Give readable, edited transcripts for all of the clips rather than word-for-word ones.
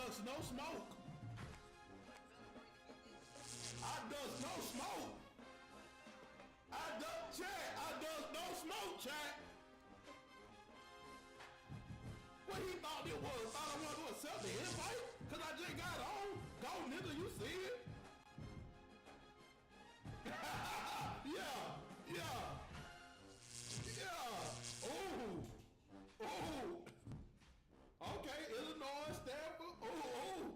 does no smoke. I does no smoke. I does no smoke, chat. What he thought it was? Thought I wanted to accept the invite? Cause I just got on. Go nigga, you see it? Yeah. Ooh. Okay, Illinois, Stanford. Ooh.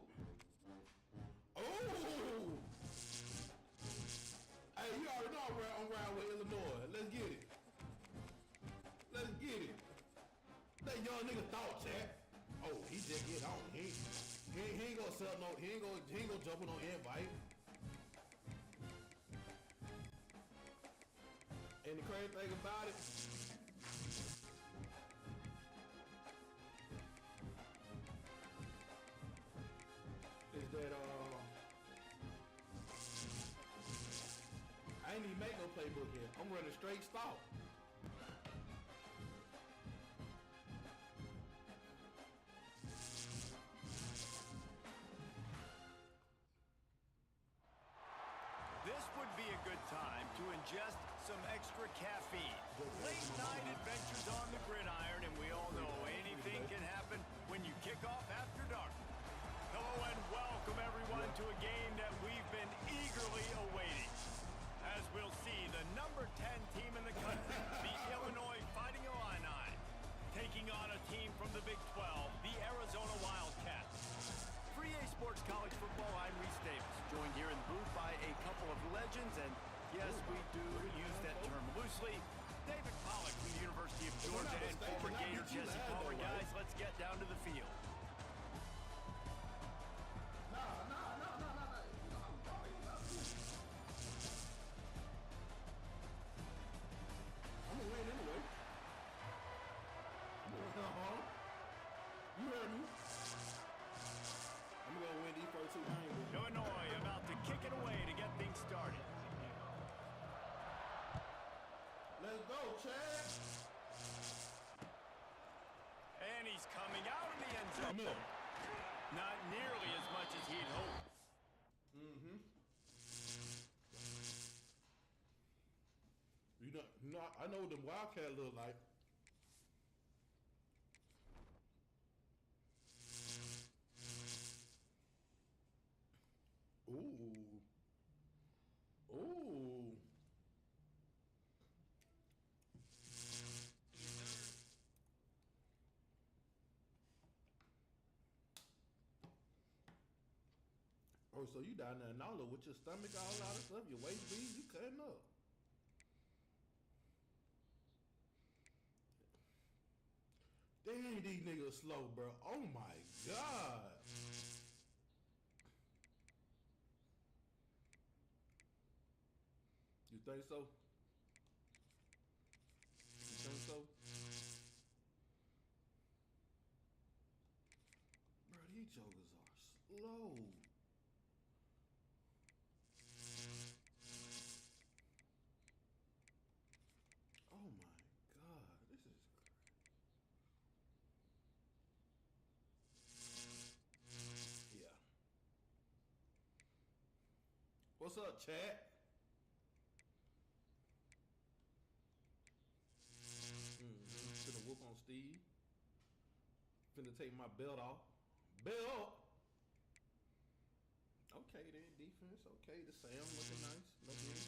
Hey, you already know I'm riding with Illinois. Let's get it. That young nigga thought, chat. Oh, he just get on. He ain't gonna sell no. He ain't gonna jump on no invite. And the crazy thing about it, is that I ain't even make no playbook yet. I'm running straight stop. This would be a good time to ingest some extra caffeine. Late night adventures on the gridiron, and we all know anything can happen when you kick off after dark. Hello and welcome everyone to a game that we've been eagerly awaiting. As we'll see, the number 10 team in the country, the Illinois Fighting Illini, taking on a team from the Big 12, the Arizona Wildcats. For EA Sports College Football, I'm Reese Davis, joined here in the booth by a couple of legends, and yes, we do use that term loosely. David Pollack from the University of Georgia and former Gator Jesse Palmer. Guys, let's get down to the field. Nah. I'm gonna win anyway. You heard me. I'm gonna win these first 2 games. Illinois about to kick it away to get things started. Let's go, Chad. And he's coming out of the end zone. Not nearly as much as he'd hoped. You know, I know what the Wildcat look like. Ooh. Oh, so you down there in Nala with your stomach all out of stuff, your waist bead, you cutting up. Dang, these niggas slow, bro. Oh my God. You think so? You think so? Bro, these jokers are slow. Oh my God, this is crazy. Yeah. What's up, chat? Finna whoop on Steve. Finna take my belt off. Belt! Okay then, defense. Okay, the Sam looking nice. No good.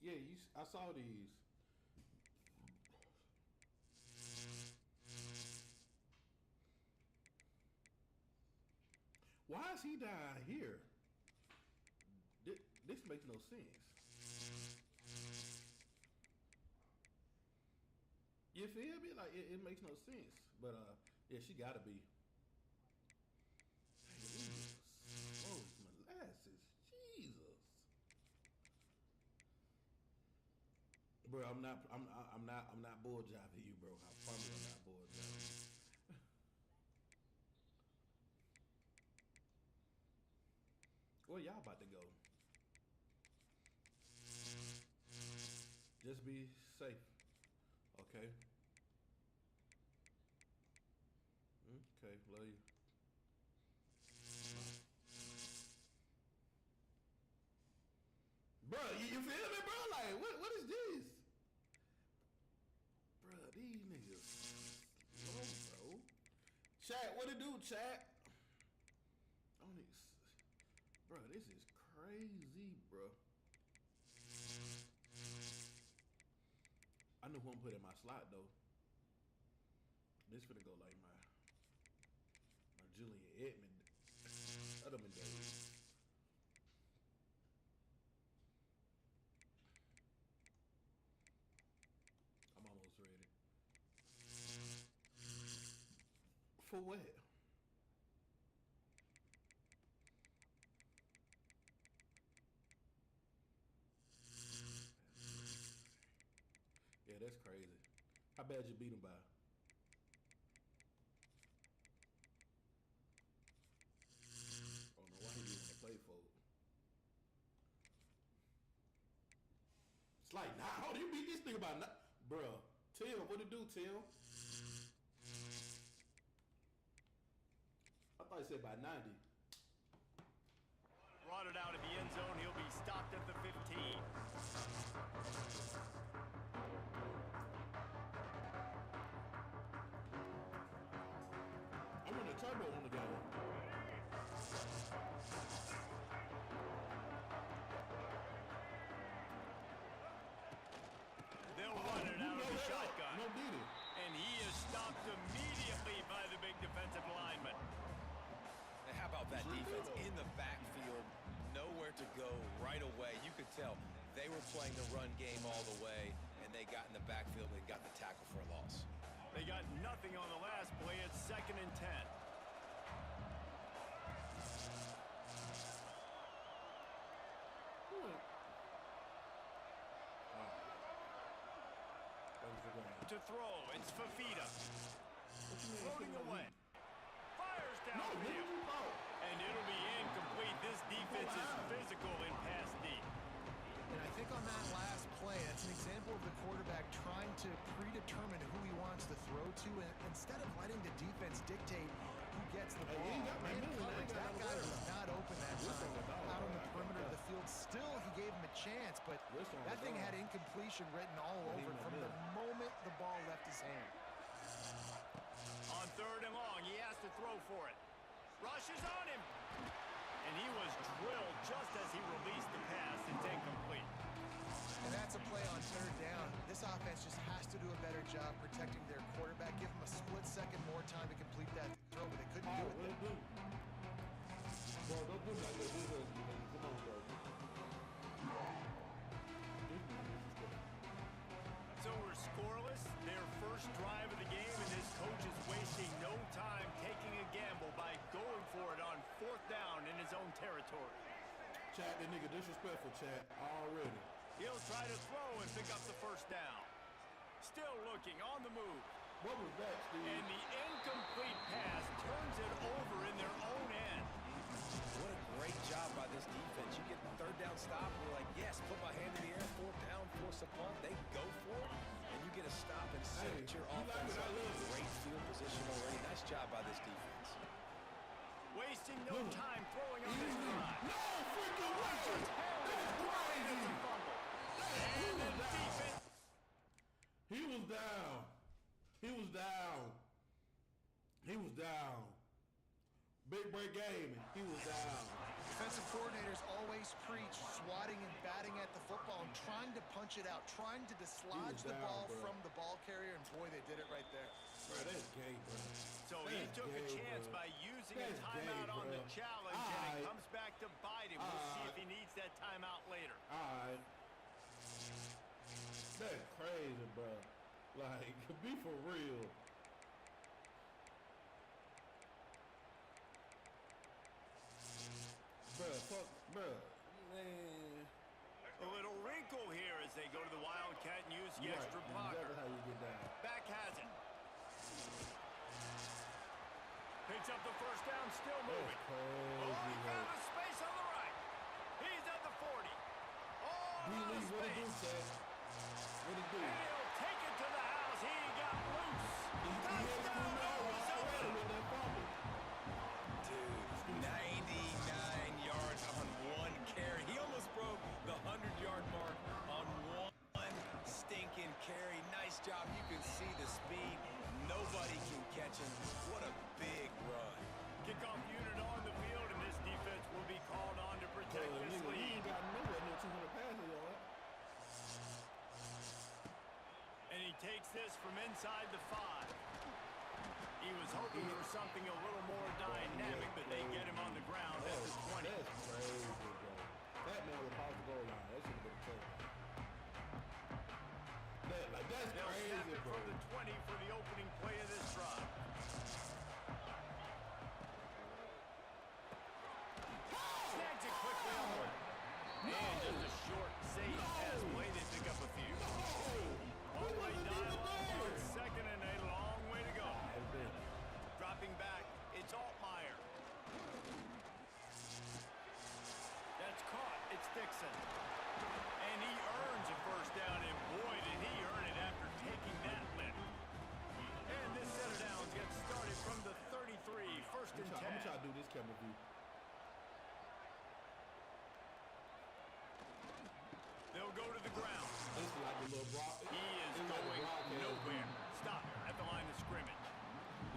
Yeah, I saw these. Why is he down here? This makes no sense. You feel me? Like it makes no sense. But yeah, she gotta be. Oh, molasses. Jesus. Bro, I'm not bull jiving you, bro. I promise I'm not bull jiving. Where y'all about to go? Just be safe. Okay. Chat, what it do, chat? Bro, this is crazy, bro. I know who I'm putting in my slot though. This finna go like my Julian Edmond Edelman days. I'm almost ready. For what? Yeah, that's crazy. How bad you beat him by? Oh no, why he didn't want to play for it? It's like, nah, how do you beat this thing by bruh? Tim, what it do, Tim? I thought he said by 90. Brought it out of the end zone. He'll be stopped at the 15. I'm running a turbo on the game. They'll run it out of the shotgun. No did it. And he is stopped immediately by the big defensive lineman. And how about that defense in the backfield? Nowhere to go right away. You could tell they were playing the run game all the way, and they got in the backfield and got the tackle for a loss. They got nothing on the last play. It's 2nd and 10. To throw, it's Fafita. Floating away. Fires downfield. And it'll be incomplete. This defense is physical in pass deep. And I think on that last play, that's an example of the quarterback trying to predetermine who he wants to throw to, and instead of letting the defense dictate who gets the ball. Man coverage, that guy was not open that time. Out on the perimeter of the field. Still, he gave him a chance, but that thing had incompletion written all over it from the moment the ball left his hand. On 3rd and long, he has to throw for it. Rushes on him. And he was drilled just as he released the pass. It's incomplete. And that's a play on 3rd down. This offense just has to do a better job protecting their quarterback. Give him a split second more time to complete that throw, but they couldn't do it. Bro, don't do that. Come on, bro. So we're scoreless. Their first drive of the game, and this coach is wasting no time taking a gamble by going for it on 4th down in his own territory. Chat, that nigga disrespectful, chat, already. He'll try to throw and pick up the 1st down. Still looking on the move. What was that, Steve? And the incomplete pass turns it over in their own end. What a great job by this defense. You get the 3rd down stop, and you're like, yes, put my hand in the air, 4th down, force a punt. They go for it, and you get a stop and set your offense up in great field position already. Nice job by this defense. Wasting no time throwing on his drive. No freaking way! That's crazy! And the defense. He was down. He was down. He was down. Big break game. He was down. Defensive coordinators always preach swatting and batting at the football and trying to punch it out, trying to dislodge the ball from the ball carrier, and boy, they did it right there. Bro, that's gay, bro. So he took a chance by using a timeout on the challenge, and it comes back to bite him. We'll see if he needs that timeout later. All right. That's crazy, bro. Like, be for real. Bruh, fuck, bruh, man. A little wrinkle here as they go to the Wildcat and use the extra blocker. Exactly how you get down. Back has it. Picks up the 1st down, still moving. Oh, he found a space on the right. He's at the 40. Oh, What it do, Chad? What it do? And he'll take it to the house. He got loose. Touchdown, Arizona. Dude, 99 yards on 1 carry. He almost broke the 100-yard mark on 1 stinking carry. Nice job. You can see the speed. Nobody can catch him. What a big inside the 5. He was hoping for something a little more dynamic, but they get him on the ground at the 20. That's crazy, bro. That man was past the goal line. That should have been a touchdown. That's They'll crazy, snap it bro. from the 20 for the opening play of this drive. Snags it quickly on the way. And just a short, safe pass play. They pick up a few. One play done on second and a long way to go. Dropping back, it's Altmaier. That's caught. It's Dixon. And he earns a first down, and boy, did he earn it after taking that lift. And this set of downs gets started from the 33, first and 10. I'm going to try to do this camera view. They'll go to the ground. This is like a little block. He is going nowhere. Stop at the line of scrimmage.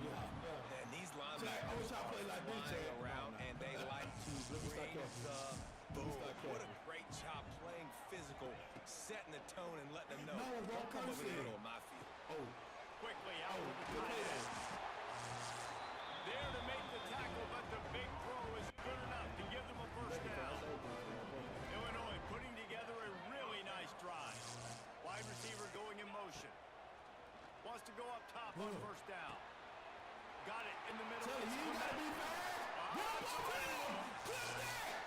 Yeah. And these I linebackers wish I played like this, flying Chad. around, and they like to bring the boom. start What a catching. great job playing physical, setting the tone, and letting them know. No, Don't come over the Curtis. middle of my field. Oh, Quickly out oh, to the good play tight there. end. There to make the tackle, but the big throw is good enough to give them a first down. Illinois putting together a really nice drive. Wide receiver going in motion. Wants to go up top on first down. Got it in the middle. Tell him, you ain't got to be fast. Touchdown!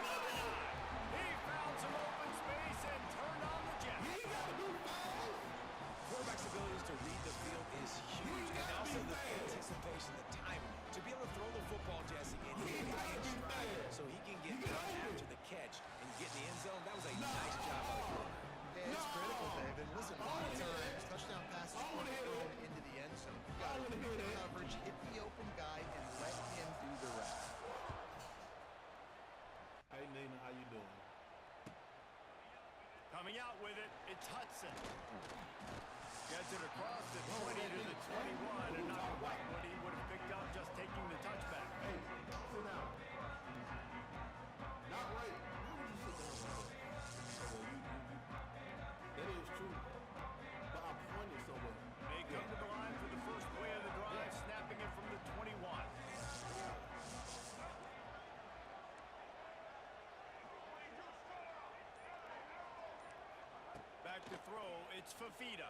He found some open space and turned on the jet. Quarterback's abilities to read the field is huge, and also the anticipation, the timing. To be able to throw the football, Jesse, and hit it in stride so he can get done after the catch and get in the end zone. That was a nice job by the quarterback. Yeah, it's critical, David. Listen, a lot of times, touchdown passes are thrown into the end zone. You got to know the coverage, hit the open guy, and let him do the rest. Hey, Nina, how you doing? Coming out with it, it's Hudson. Gets it across the 20 to the 21, and not quite what he would have picked up just taking the touchback. Hey, sit down. Not right. Why would you sit down like that? That is true. But I'm pointing somewhere. They come to the line for the first play of the drive, snapping it from the 21. Back to throw, it's Fafita.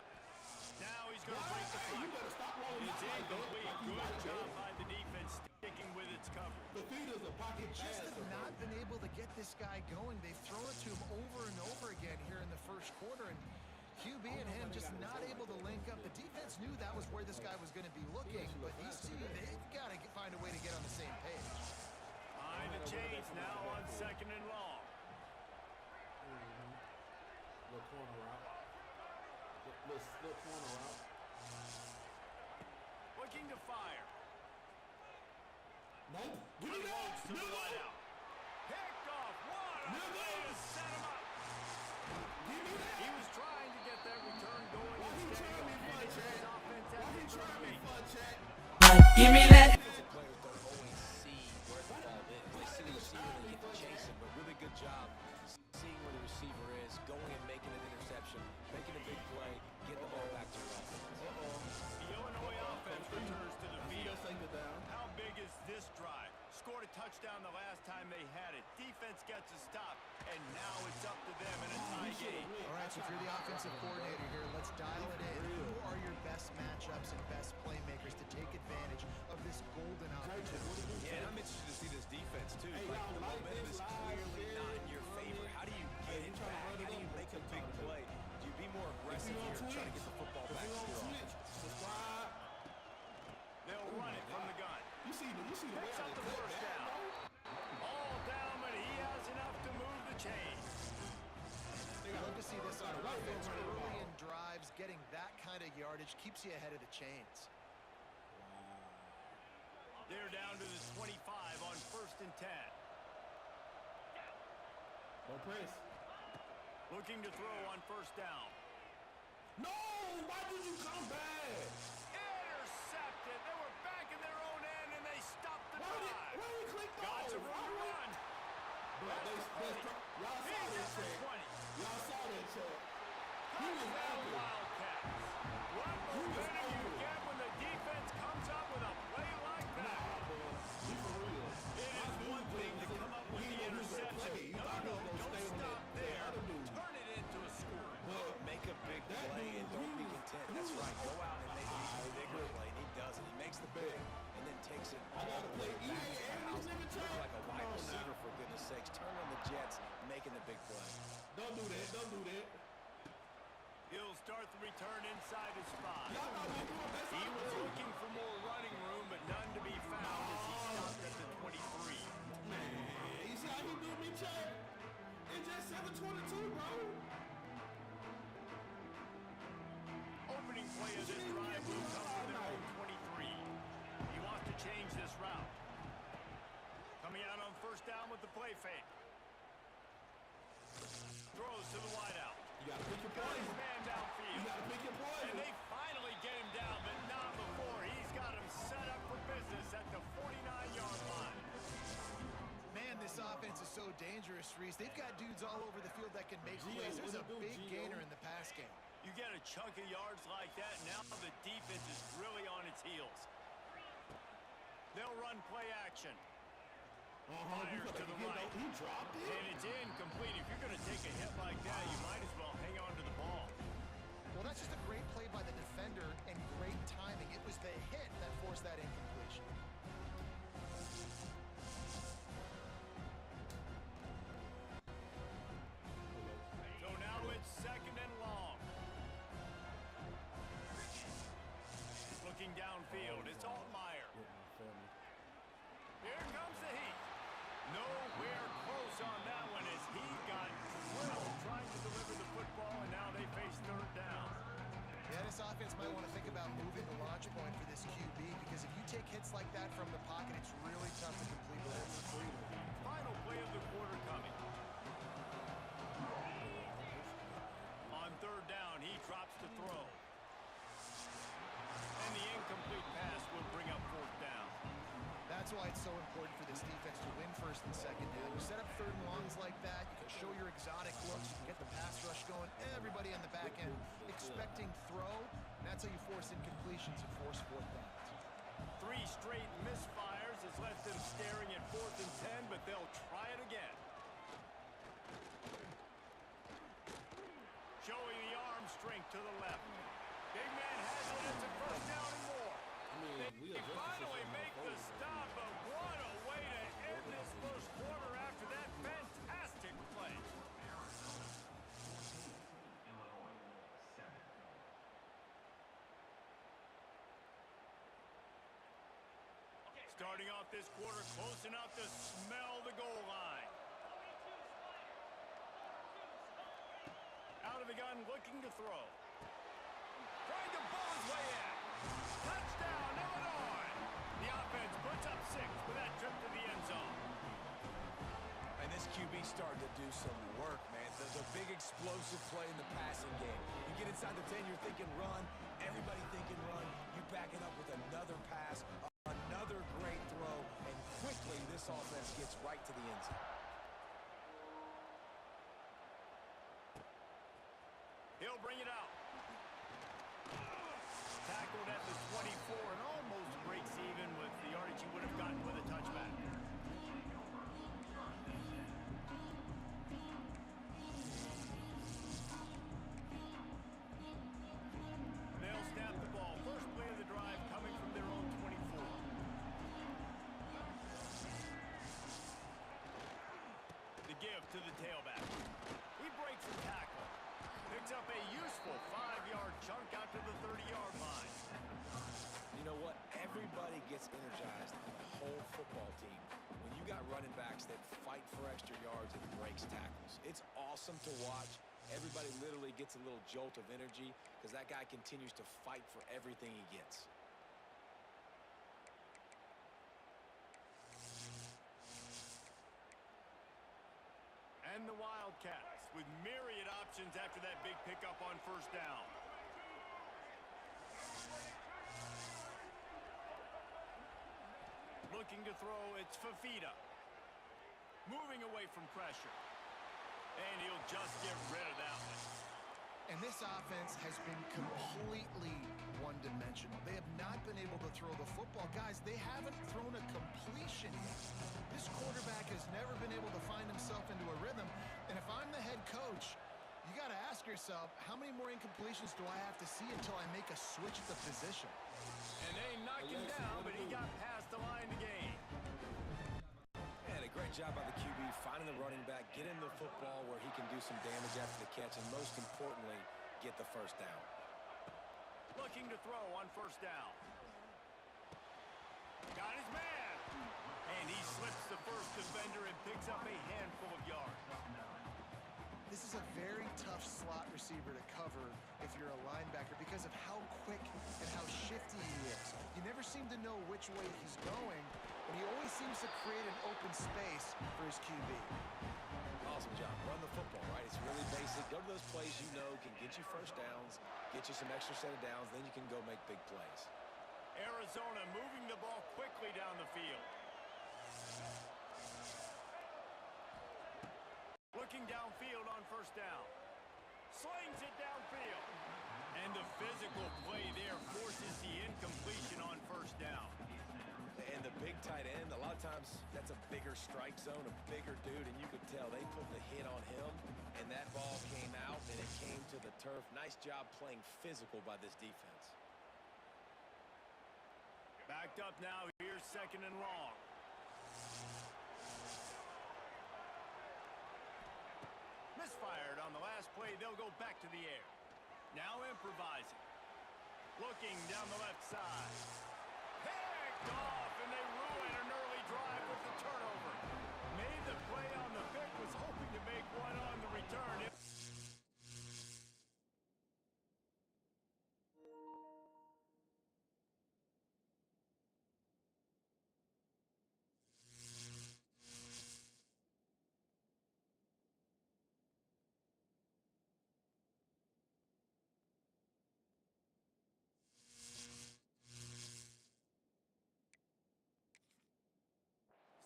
Now he's going to break the You front. better stop rolling It's out like that. incomplete. Like you Good like job that. by the defense sticking with its coverage. The feet is a pocket Just passer, have bro. not been able to get this guy going. They've thrown it to him over and over again here in the first quarter, and QB and him just not able to link up. The defense knew that was where this guy was going to be looking, but these two, they've got to find a way to get on the same page. Behind the chains now on second and long. Little corner route. Little corner route. Looking to fire. No. Give me Unloads that. to the wideout. Picked off. What a play to set him up. Give me that. He was trying to get that return going. Why he instead. trying me And fun, his Chad? offense Why has he it trying me early. fun, Chad? Give me that. Defensive players don't always see where the ball is. They see the receiver and they get to chase him, but really good job seeing where the receiver is, going and making an interception, making a big play, getting the ball back to your offense. The Illinois offense returns to the field. Take it down. How big is this drive? Scored a touchdown the last time they had it. Defense gets a stop, and now it's up to them in a tie game. All right, so if you're the offensive coordinator here, let's dial it in. Who are your best matchups and best playmakers to take advantage of this golden opportunity? Yeah, and I'm interested to see this defense, too. Like, the momentum is clearly not in your favor. How do you get it back? How do you make a big play? Do you be more aggressive here and try to get the football back to your offense? Subscribe. They'll run it from the gun. You see the way Picks up I the cut first that, down. All down, but he has enough to move the chains. I love to see this on offense early in drives. Getting that kind of yardage keeps you ahead of the chains. They're down to the 25 on first and 10. Don't press. Looking to throw on first down. No! Why did you come back? Intercepted. They were back in their own end, and they stopped the Why drive. did he click Got off? some room to run. Y'all saw that, He's Chad. at the 20. Y'all saw that, Chad. He was Jets making the big play. Don't do that. Don't do that. He'll start the return inside his spot. He was looking for more running room, but none to be found as he stopped at the 23. Man, you see how he do me, Chad? It's just 7:22, bro. Opening play of this drive will come from their own 23. He wants to change this route. Coming out on first down with the play fake. Throws to the wideout. You gotta pick your Got poison. his man downfield. You gotta pick your poison. And they finally get him down, but not before. He's got him set up for business at the 49-yard line. Man, this offense is so dangerous, Reese. They've got dudes all over the field that can make plays. There's a big gainer in the pass game. You get a chunk of yards like that, now the defense is really on its heels. They'll run play action. Fires to the right. He dropped it. And it's incomplete. If you're going to take a hit like that, you might as well hang on to the ball. Well, that's just a great play by the defender and great timing. It was the hit that forced that incompletion. So now it's second and long. Looking downfield, it's Altmaier. Here comes the heat. Nowhere close on that one as he got drilled trying to deliver the football, and now they face third down. Yeah, this offense might want to think about moving the launch point for this QB because if you take hits like that from the pocket, it's really tough to complete that. Final play of the quarter coming. On third down, he drops to throw. And the incomplete pass will bring up fourth down. That's why it's so important for this defense to win first and second down. You set up third and longs like that, you can show your exotic looks, you can get the pass rush going, everybody on the back end expecting throw, and that's how you force incompletions and force fourth downs. 3 straight misfires has left them staring at 4th and 10, but they'll try it again. Showing the arm strength to the left. Big man has it, it's a first down and more. They finally make the stop, but what a way to end this first quarter after that fantastic play. Starting off this quarter close enough to smell the goal line. Out of the gun, looking to throw. Trying to bowl his way in. Touchdown, Illinois. The offense puts up 6 with that trip to the end zone. And this QB starting to do some work, man. The big explosive play in the passing game. You get inside the 10, you're thinking run. Everybody thinking run. You back it up with another pass, another great throw, and quickly this offense gets right to the end zone. He'll bring it out. Tackled at the 24 and almost breaks even with the yardage he would have gotten with a touchback. They'll snap the ball. First play of the drive coming from their own 24. The give to the tailback. He breaks the tackle. Picks up a useful 5-yard chunk out to the 30-yard line. You know what? Everybody gets energized on the whole football team when you got running backs that fight for extra yards and breaks tackles. It's awesome to watch. Everybody literally gets a little jolt of energy because that guy continues to fight for everything he gets. And the Wildcats with myriad options after that big pickup on first down. Looking to throw, it's Fafita. Moving away from pressure. And he'll just get rid of that one. And this offense has been completely one-dimensional. They have not been able to throw the football. Guys, they haven't thrown a completion yet. This quarterback has never been able to find himself into a rhythm. And if I'm the head coach, you got to ask yourself, how many more incompletions do I have to see until I make a switch at the position? And they knocked him down, but he got past the line to gain. And a great job by the QB finding the running back, get him the football where he can do some damage after the catch, and most importantly, get the first down. Looking to throw on first down. Got his man. And he slips the first defender and picks up a handful of yards. This is a very tough slot receiver to cover if you're a linebacker because of how quick and how shifty he is. You never seem to know which way he's going, and he always seems to create an open space for his QB. Awesome job. Run the football, right? It's really basic. Go to those plays you know can get you first downs, get you some extra set of downs, then you can go make big plays. Arizona moving the ball quickly down the field. Looking downfield on first down. Slings it downfield. And the physical play there forces the incompletion on first down. And the big tight end, a lot of times that's a bigger strike zone, a bigger dude, and you could tell they put the hit on him, and that ball came out, and it came to the turf. Nice job playing physical by this defense. Backed up now, here's second and long. Misfired on the last play, they'll go back to the air. Now improvising. Looking down the left side. Picked off, and they ruin an early drive with the turnover. Made the play on the pick, was hoping to make one on the return.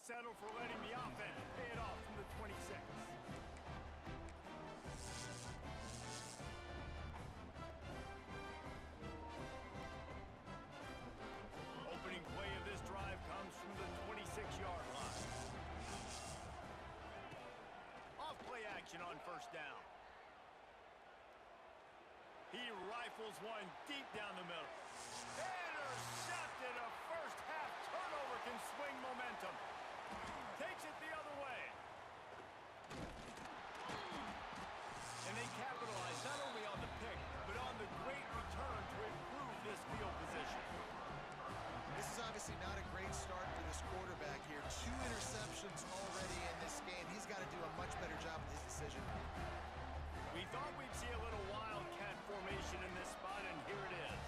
Settle for letting the offense pay it off from the 26. Opening play of this drive comes from the 26-yard line. Off play action on first down. He rifles one deep down the middle. Intercepted. A first half turnover can swing momentum. Takes it the other way. And they capitalize not only on the pick, but on the great return to improve this field position. This is obviously not a great start for this quarterback here. 2 interceptions already in this game. He's got to do a much better job with his decision. We thought we'd see a little wildcat formation in this spot, and here it is.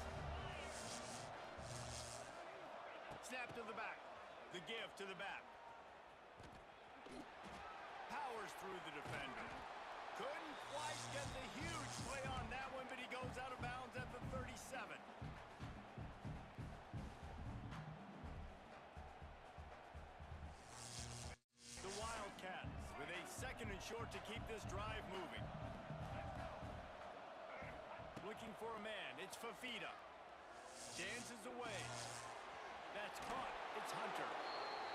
Snap to the back. The give to the back. Powers through the defender. Couldn't quite get the huge play on that one, but he goes out of bounds at the 37. The Wildcats with a second and short to keep this drive moving. Looking for a man. It's Fafita. Dances away. That's caught. It's Hunter.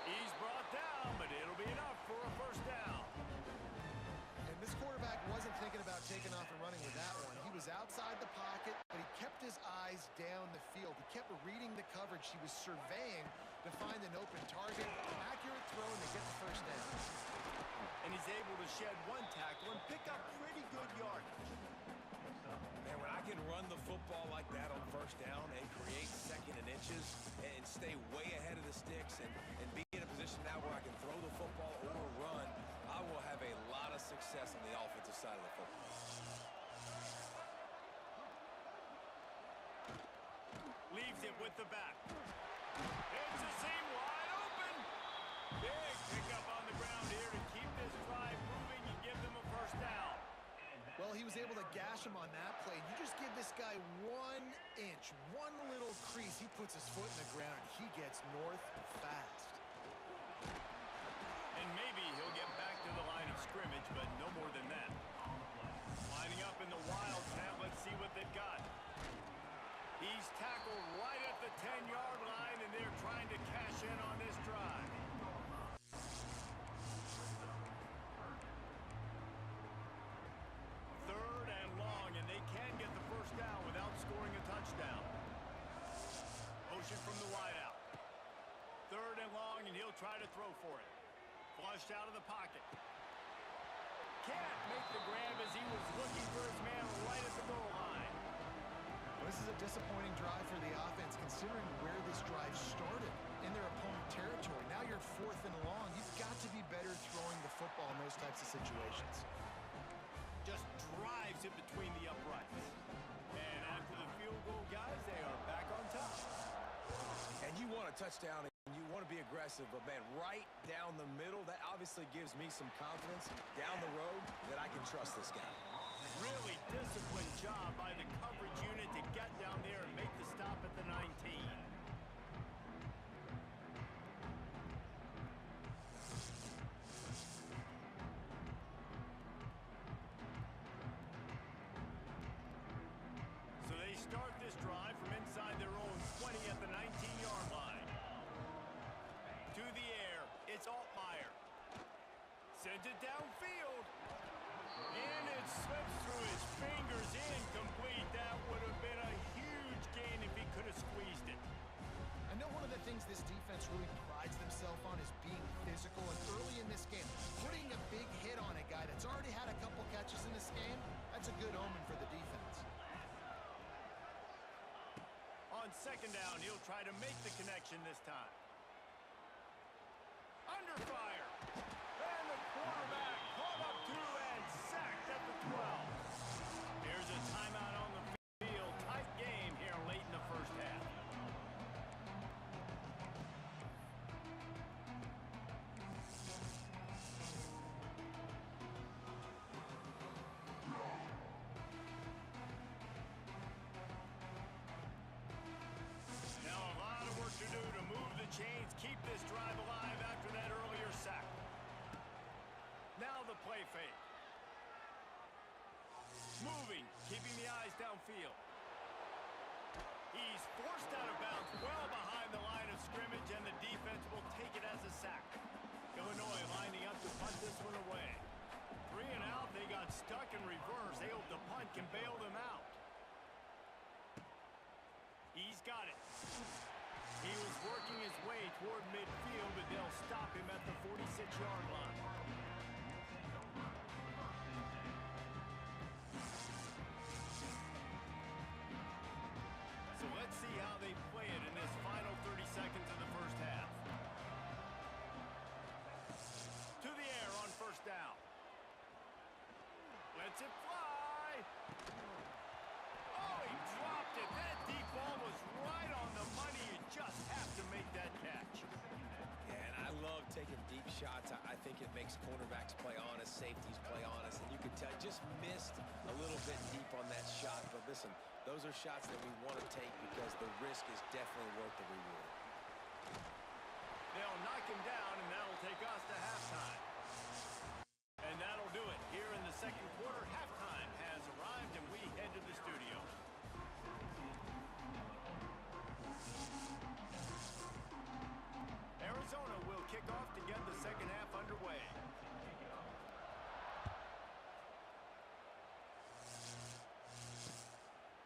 He's brought down, but it'll be enough for a first down. And this quarterback wasn't thinking about taking off and running with that one. He was outside the pocket, but he kept his eyes down the field. He kept reading the coverage. He was surveying to find an open target. Accurate throw, and they get the first down. And he's able to shed one tackle and pick up pretty good yardage. Man, when I can run the football like that on first down and create second and inches and stay way ahead of the sticks and be in a position now where I can throw the football or run, I will have a lot of success on the offensive side of the football. Leaves it with the back. It's a seam wide open. Big pickup on the ground here to keep this drive moving and give them a first down. Well, he was able to gash him on that play. You just give this guy 1 inch, one little crease, he puts his foot in the ground, and he gets north fast. And maybe he'll get back to the line of scrimmage, but no more than that. Lining up in the Wildcat, let's see what they've got. He's tackled right at the 10-yard line, and they're trying to cash in on this drive. Third and long, and they can get the first down without scoring a touchdown. Motion from the wideout. Third and long, and he'll try to throw for it. Flushed out of the pocket. can't make the grab as he was looking for his man right at the goal line. Well, this is a disappointing drive for the offense, considering where this drive started in their opponent territory. Now you're 4th and long. You've got to be better throwing the football in those types of situations. Just drives it between the uprights. And after the field goal, guys, they are back on top. And you want a touchdown, and you want to be aggressive, but, man, right down the middle, that obviously gives me some confidence down the road that I can trust this guy. Really disciplined job by the coverage unit to get down there and make the stop at the 19. So they start this drive from inside their own 20 at the 19-yard line. To the air, it's Altmaier. Sends it downfield. And it slips through his fingers, incomplete. That would have been a huge gain if he could have squeezed it. I know one of the things this defense really prides themselves on is being physical, and early in this game, putting a big hit on a guy that's already had a couple catches in this game, that's a good omen for the defense. On second down, he'll try to make the connection this time. Under fire. And the quarterback caught up to and sacked at the 12. Here's a timeout on the field. Tight game here late in the first half. Now a lot of work to do to move the chains, keep this drive alive after that earlier sack. Now the play fake. Moving, keeping the eyes downfield. He's forced out of bounds well behind the line of scrimmage, and the defense will take it as a sack. Illinois lining up to punt this one away. 3 and out, they got stuck in reverse. They hope the punt can bail them out. He's got it. He was working his way toward midfield, but they'll stop him at the 46-yard line. So let's see how they play it in this final 30 seconds of the first half. To the air on first down. Lets it fly. Oh, he dropped it. That deep ball was right on the money. You just have to make that catch. And I love taking deep shots. I think it makes cornerbacks play honest, safeties play honest, and you can tell just missed a little bit deep on that shot. But listen, those are shots that we want to take because the risk is definitely worth the reward. They'll knock him down, and that'll take us to halftime. And that'll do it. Here in the second quarter, halftime has arrived, and we head to the studio. Arizona will kick off to get the second half underway.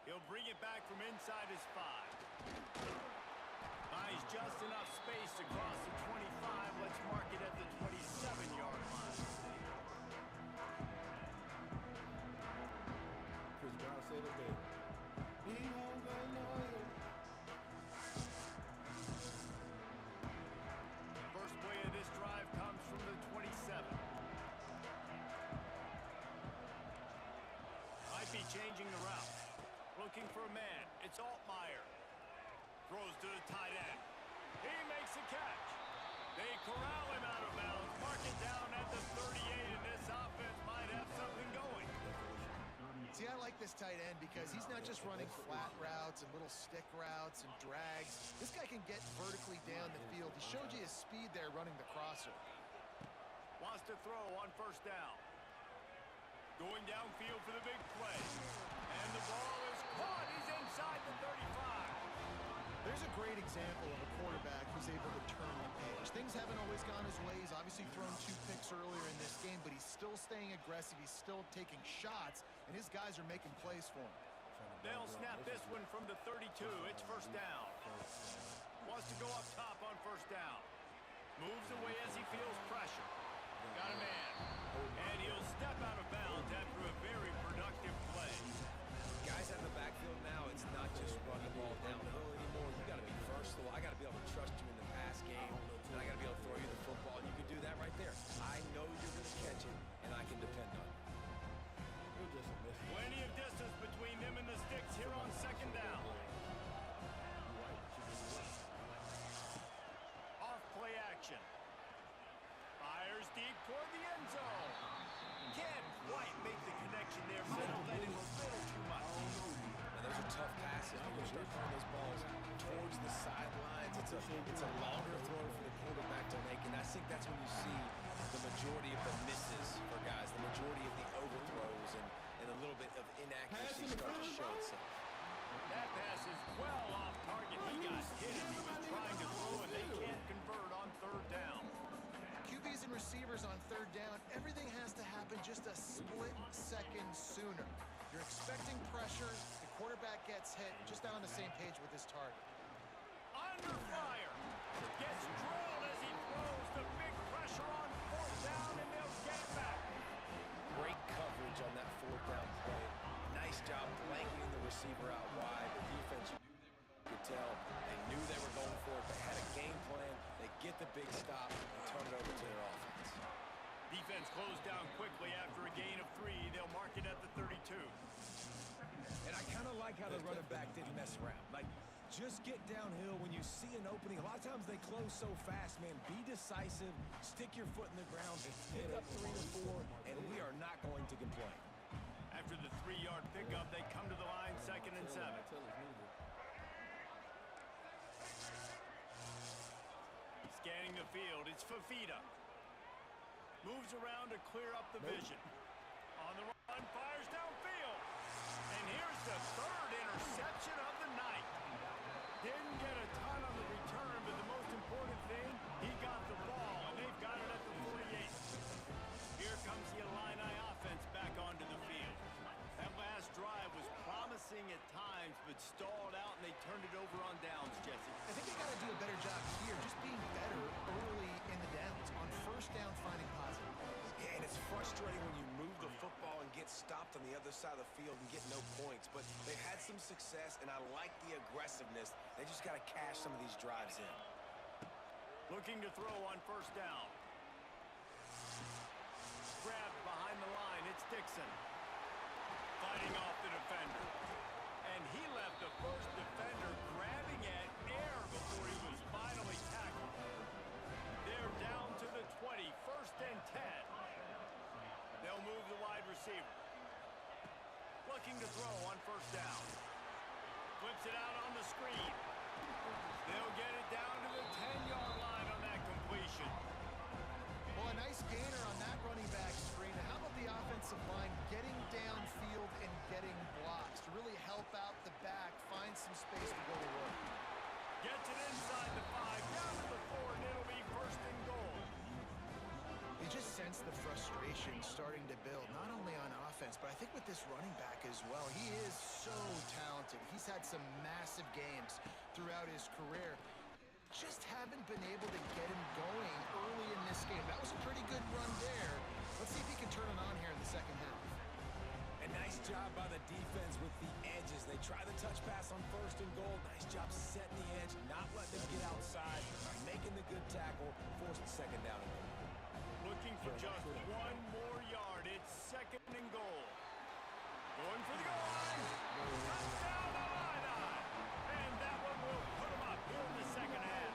He'll bring it back from inside his 5. Buys just enough space to cross the 25. Let's mark it at the 27-yard line. Chris Brown said it there. He hung on loyal. First play of this drive comes from the 27. Might be changing the route. Looking for a man. It's Altmaier. Throws to the tight end. He makes the catch. They corral him out of bounds. Mark it down at the 38, and this offense might have something going. See, I like this tight end because he's not just running flat routes and little stick routes and drags. This guy can get vertically down the field. He showed you his speed there running the crosser. Wants to throw on first down. Going downfield for the big play. And the ball is caught. He's inside the 35. There's a great example of a quarterback who's able to turn the page. Things haven't always gone his way. He's obviously thrown 2 picks earlier in this game, but he's still staying aggressive. He's still taking shots, and his guys are making plays for him. They'll snap this one from the 32. It's first down. Wants to go up top on first down. Moves away as he feels pressure. Got a man. And he'll step out can't just run the ball downhill anymore. You got to be versatile. I got to be able to trust you in the pass game, and I got to be able to throw you the football, and you can do that right there. I know you're going to catch it, and I can depend on it. Plenty of distance between them and the sticks here on second down. Off play action. Fires deep toward the end zone. Can't quite make the connection there. Might have let him a little too much. Now, those are tough passes when you start throwing those balls towards the sidelines. It's a longer throw for the quarterback to make, and I think that's when you see the majority of the misses for guys, the majority of the overthrows, and a little bit of inaccuracy start to show itself. That pass is well off target. He got hit as he was trying to throw, and they can't convert on third down. QBs and receivers on third down, everything has to happen just a split second sooner. You're expecting pressure, the quarterback gets hit, just not on the same page with his target. Under fire. Gets drilled as he throws. The big pressure on fourth down, and they'll get it back. Great coverage on that fourth down play. Nice job blanketing the receiver out wide. The defense, you could tell, they knew they were going for it. They had a game plan. They get the big stop and turn it over to their offense. Defense closed down quickly after a gain of 3. They'll mark it at the 32. And I kind of like how the running back didn't mess around. Like, just get downhill when you see an opening. A lot of times they close so fast, man. Be decisive, stick your foot in the ground, pick up 3 or 4, and we are not going to complain. After the 3-yard pickup, they come to the line, 2nd and 7. Scanning the field, it's Fafita. Moves around to clear up the vision. On the run, fires downfield. And here's the 3rd interception of the night. Didn't get a ton on the return, but the most important thing, he got the ball, and they've got it at the 48. Here comes the Illini offense back onto the field. That last drive was promising at times, but stalled out, and they turned it over on downs, Jesse. I think they got to do a better job here, just being better early in the downs. On first down, finding positive. Yeah, and it's frustrating when you move the football and get stopped on the other side of the field and get no points. But they've had some success, and I like the aggressiveness. They just got to cash some of these drives in. Looking to throw on first down. Grabbed behind the line, it's Dixon. Fighting off the defender. And he left the first defender grabbing at air before he was finally tackled. They're down to the 20, 1st and 10. They'll move the wide receiver. Looking to throw on first down. Flips it out on the screen. They'll get it down to the 10-yard line on that completion. Well, a nice gainer on that running back screen. And how about the offensive line getting downfield and getting blocks to really help out the back, find some space to go to work. Gets it inside the 5, down to the 4, and it'll be 1st and goal. You just sense the frustration starting to build, not only on offense, but I think with this running back as well. He is so talented. He's had some massive games throughout his career. Just haven't been able to get him going early in this game. That was a pretty good run there. Let's see if he can turn it on here in the second half. A nice job by the defense with the edges. They try the touch pass on 1st and goal. Nice job setting the edge, not letting them get outside, making the good tackle, forcing 2nd down and goal. Looking for just 1 more yard. It's 2nd and goal. Going for the goal line. Touchdown Illini. And that one will put them up here in the second half.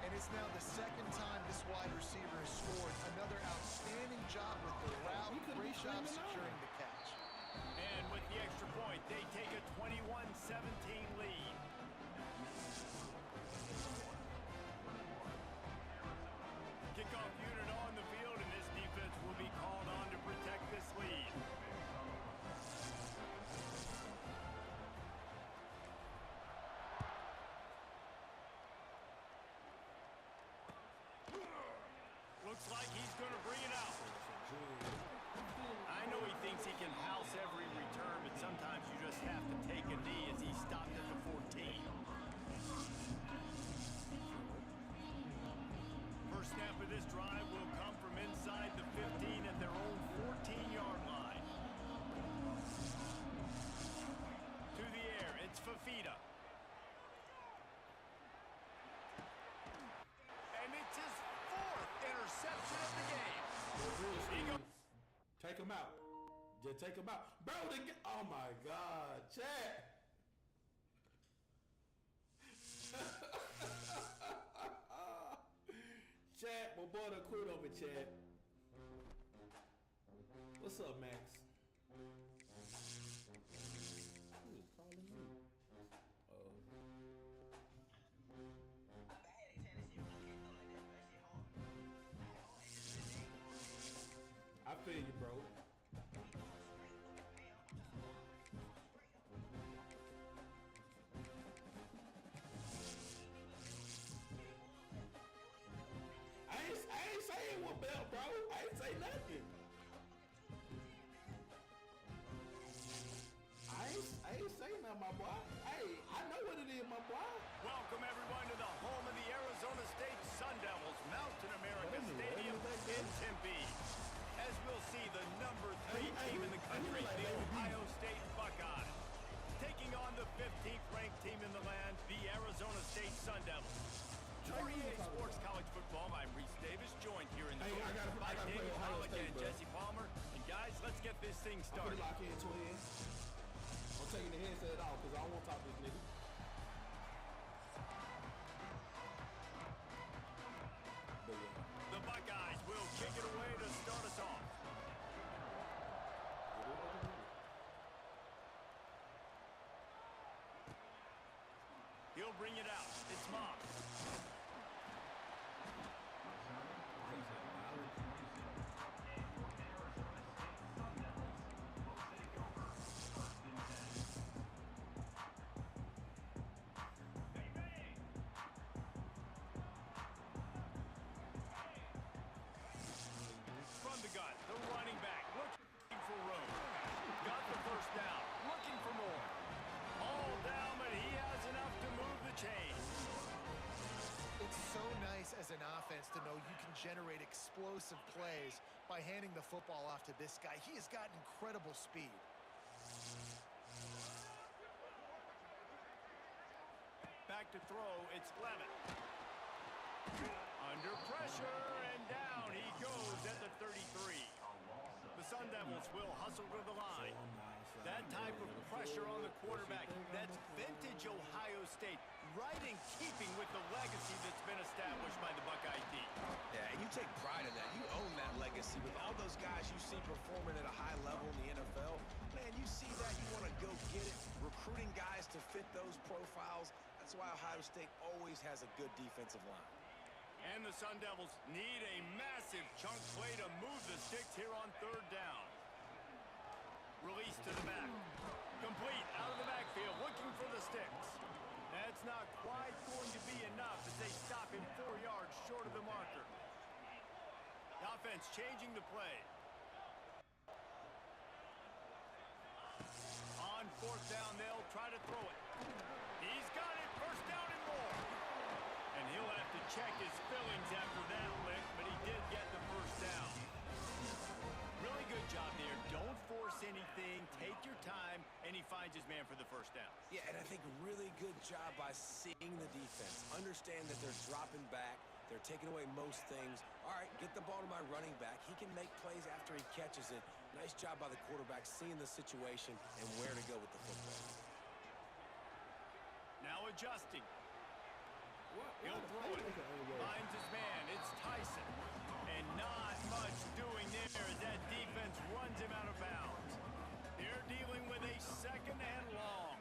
And it's now the 2nd time this wide receiver has scored. Another outstanding job with the route. Great job securing the catch. And with the extra point, they take a 21-17 lead. Kickoff unit on the field, and this defense will be called on to protect this lead. Looks like he's going to bring it out. I know he thinks he can house every return, but sometimes you just have to take a knee as he stopped at the 14. First snap of this drive will come from inside the 15 at their own 14-yard line. To the Fafita. And it's his 4th interception of the game. He goes. Take him out. Just take him out. Bro, oh my God. Chat. Chat, my boy done quit over chat. What's up, Max? Who is calling me? I feel you, bro. I ain't saying what belt, bro. I ain't say nothing. I ain't saying nothing, my boy. Hey, I know what it is, my boy. Welcome everyone to the home of the Arizona State Sun Devils, Mountain America Stadium in Tempe. As we'll see the number 3 team in the country, the Ohio State Buckeyes, taking on the 15th ranked team in the land, the Arizona State Sun Devils. For EA Sports College Football, I'm Reese Davis, joined here in the booth by David Pollock and Jesse Palmer. And guys, let's get this thing started. I'm lock in, twin. I'm taking the headset off because I don't want to talk to this nigga. The Buckeyes will kick it away to start us off. He'll bring it out. It's Moss. From the gun, the running back looking for room. Got the first down, looking for more. All down, but he has enough to move the chains. It's so nice as an offense to know you can generate explosive plays by handing the football off to this guy. He has got incredible speed. Back to throw, it's Levitt. Under pressure, and down he goes at the 33. The Sun Devils will hustle to the line. That type of pressure on the quarterback, that's vintage Ohio State, right in keeping with the legacy that's been established by the Buckeye team. Yeah, and you take pride in that. You own that legacy with all those guys you see performing at a high level in the NFL. Man, you see that, you want to go get it. Recruiting guys to fit those profiles. That's why Ohio State always has a good defensive line. And the Sun Devils need a massive chunk play to move the sticks here on 3rd down. Release to the back. Complete out of the backfield, looking for the sticks. That's not quite going to be enough as they stop him 4 yards short of the marker. The offense changing the play. On 4th down, they'll try to throw it. He's got it, 1st down and more. And he'll have to check his fillings after that lick, but he did get the 1st down. Really good job there. Don't force anything. Take your time, and he finds his man for the 1st down. Yeah, and I think really good job by seeing the defense. Understand that they're dropping back. They're taking away most things. All right, get the ball to my running back. He can make plays after he catches it. Nice job by the quarterback seeing the situation and where to go with the football. Now adjusting. He'll throw it. Finds his man. It's Tyson. And not much doing there as that defense runs him out of bounds. They're dealing with a 2nd and long.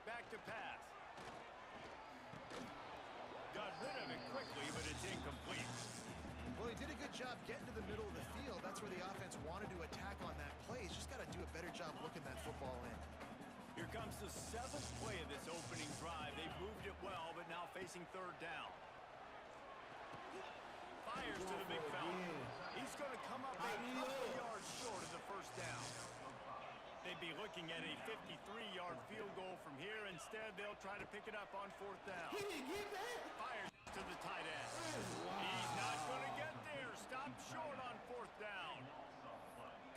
Back to pass. Got rid of it quickly, but it's incomplete. Well, he did a good job getting to the middle of the field. That's where the offense wanted to attack on that play. He's just got to do a better job looking that football in. Here comes the 7th play of this opening drive. They've moved it well, but now facing 3rd down. Fires to the big fella. He's going to come up a couple yards short of the 1st down. They'd be looking at a 53-yard field goal from here. Instead, they'll try to pick it up on 4th down. He didn't get that. Fires to the tight end. He's not going to get there. stopped short on 4th down.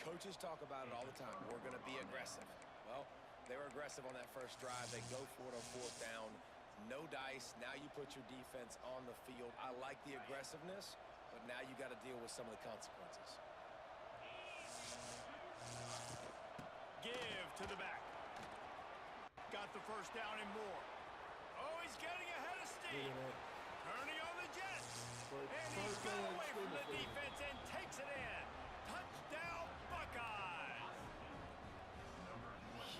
Coaches talk about it all the time. We're going to be aggressive. Well, they were aggressive on that first drive. They go for it on 4th down. No dice. Now you put your defense on the field. I like the aggressiveness, but now you got to deal with some of the consequences. Give to the back. Got the first down and more. Oh, he's getting ahead of steam. Turning on the jet. And he got away from the defense and takes it in. Touchdown, Buckeyes.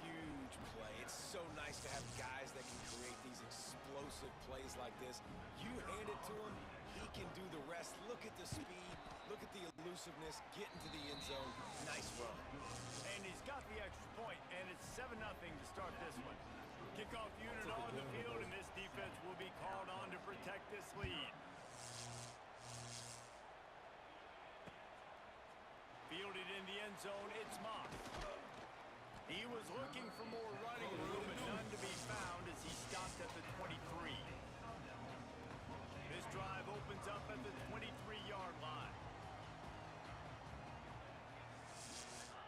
Huge play. It's so nice to have guys that can create these explosive plays like this. You hand it to him, he can do the rest. Look at the speed. Look at the elusiveness. Get into the end zone. Nice run. And he's got the extra point, and it's 7-0 to start this one. Kickoff unit on the field, and this defense will be called on to protect this lead. Fielded in the end zone, it's Moss. He was looking for more running room, but none to be found as he stopped at the 23. This drive opens up at the 23-yard line.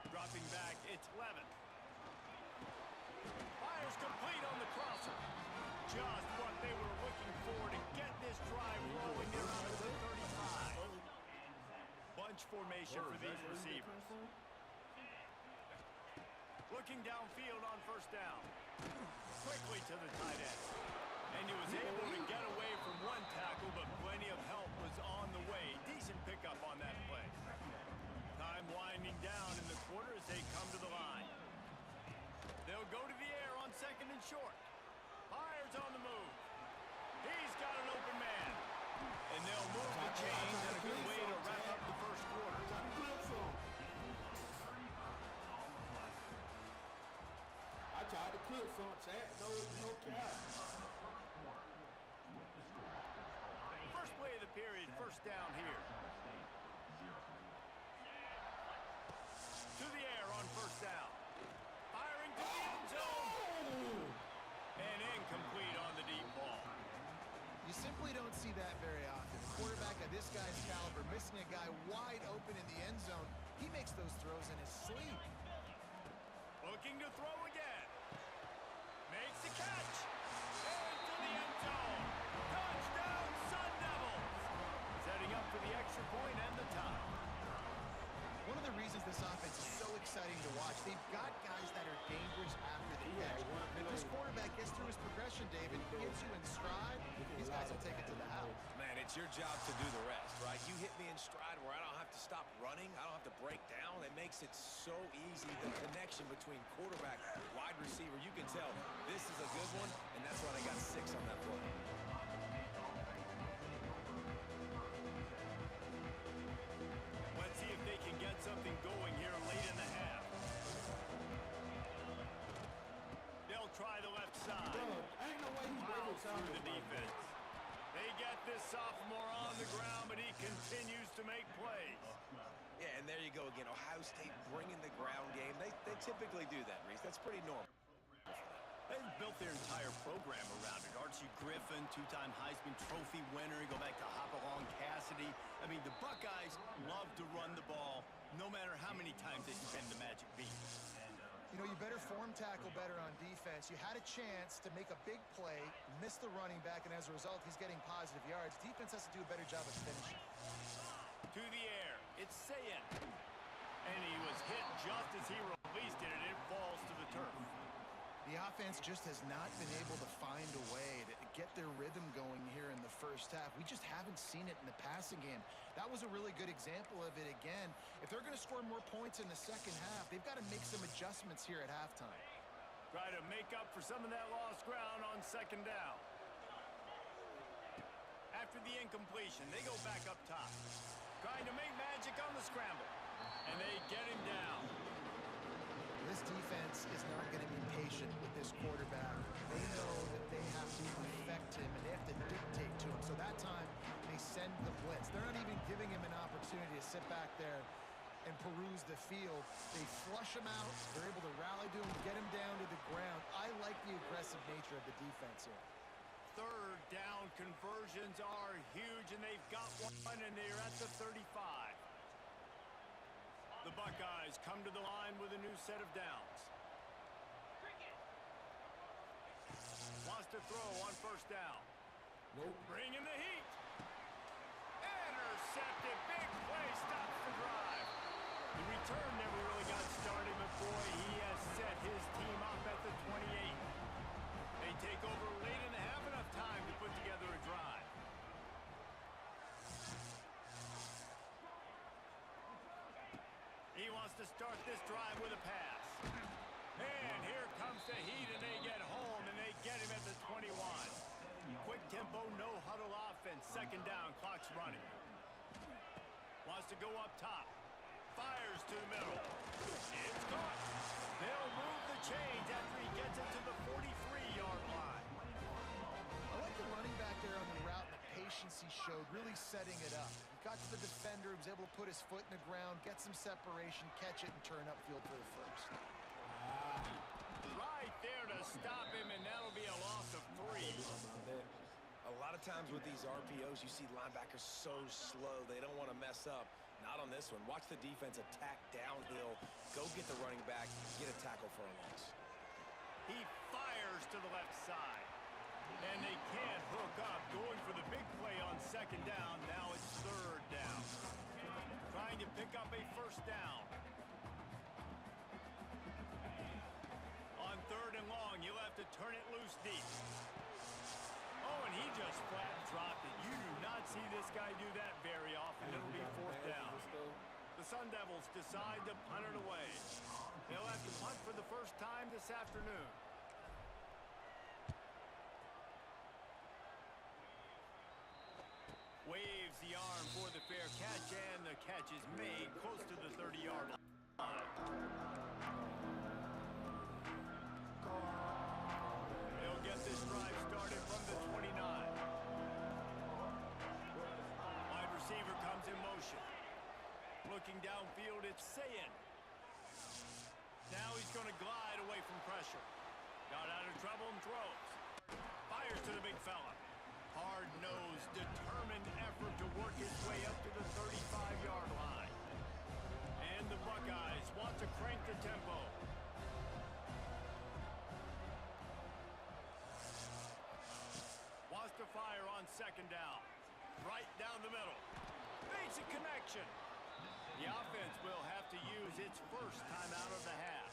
Dropping back, it's Levin. Fires complete on the crosser. Just what they were looking for to get this drive rolling. They're out at the 35. Bunch formation for these receivers. Looking downfield on 1st down. Quickly to the tight end. And he was able to get away from one tackle, but plenty of help was on the way. Decent pickup on that play. Time winding down in the quarter as they come to the line. They'll go to the air on 2nd and short. Fires on the move. He's got an open man. And they'll move the chains in a good way to wrap up the first quarter. I tried to clip some, chat. No cap. First play of the period, 1st down here. To the air on 1st down. Firing to the end zone. And incomplete on the deep ball. You simply don't see that very often. A quarterback of this guy's caliber missing a guy wide open in the end zone. He makes those throws in his sleep. Looking to throw again. Makes the catch. And to the end zone. Touchdown, Sun Devils. Setting up for the extra point and the tie. One of the reasons this offense is so exciting to watch, they've got guys that are dangerous after the catch. If this quarterback gets through his progression, David, gets you in stride, these guys will take it to the house. Man, it's your job to do the rest, right? You hit me in stride where I don't have to stop running. I don't have to break down. It makes it so easy. The connection between quarterback, wide receiver, you can tell this is a good one, and that's why they got 6 on that play. Let's see if they can get something going here late in the half. They'll try the left side. Ain't no way he's Foul through the defense. They get this sophomore on the ground, but he continues to make plays. Yeah, and there you go again. Ohio State bringing the ground game. They typically do that, Reese. That's pretty normal. They've built their entire program around it. Archie Griffin, 2-time Heisman Trophy winner. You go back to Hopalong Cassidy. I mean, the Buckeyes love to run the ball, no matter how many times they spend the magic beat. You know, you better form tackle better on defense. You had a chance to make a big play, miss the running back, and as a result, he's getting positive yards. Defense has to do a better job of finishing. To the air, it's Sayin. And he was hit just as he released it, and it falls to the turf. The offense just has not been able to find a way to get their rhythm going here in the first half. We just haven't seen it in the passing game. That was a really good example of it again. If they're going to score more points in the second half, they've got to make some adjustments here at halftime. Try to make up for some of that lost ground on 2nd down. After the incompletion, they go back up top. Trying to make magic on the scramble. And they get him down. This defense is not going to be patient with this quarterback. They know that they have to affect him and they have to dictate to him. So that time, they send the blitz. They're not even giving him an opportunity to sit back there and peruse the field. They flush him out. They're able to rally to him, get him down to the ground. I like the aggressive nature of the defense here. third down conversions are huge, and they've got one, and they're at the 35. The Buckeyes come to the line with a new set of downs. Wants to throw on first down. Nope. Bringing the heat. Intercepted. Big play. Stops the drive. The return never really got started, but boy, he has set his team up at the 28. They take over late and have enough time to put together a drive. He wants to start this drive with a pass. And here comes the heat, and they get home, and they get him at the 21. Quick tempo, no huddle offense. Second down, clock's running. Wants to go up top. Fires to the middle. It's caught. They'll move the chains after he gets it to the 43-yard line. I like the running back there on the route and the patience he showed, really setting it up. He got to the defender, was able to put his foot in the ground, get some separation, catch it, and turn upfield for the first. Right there to stop him, and that'll be a loss of 3. A lot of times with these RPOs, you see linebackers so slow, they don't want to mess up. Not on this one. Watch the defense attack downhill, go get the running back, get a tackle for a loss. He fires to the left side. And they can't hook up. Going for the big play on second down. Now it's third down. Trying to pick up a first down. On third and long, you'll have to turn it loose deep. Oh, and he just flat dropped it. You do not see this guy do that very often. It'll be fourth down. The Sun Devils decide to punt it away. They'll have to punt for the first time this afternoon. Waves the arm for the fair catch, and the catch is made close to the 30-yard line. They'll get this drive started from the 29. Wide receiver comes in motion. Looking downfield, it's Sayin. Now he's going to glide away from pressure. Got out of trouble and throws. Fires to the big fella. Hard-nosed, determined effort to work his way up to the 35-yard line. And the Buckeyes want to crank the tempo. Wants to fire on second down. Right down the middle. Basic connection. The offense will have to use its first time out of the half.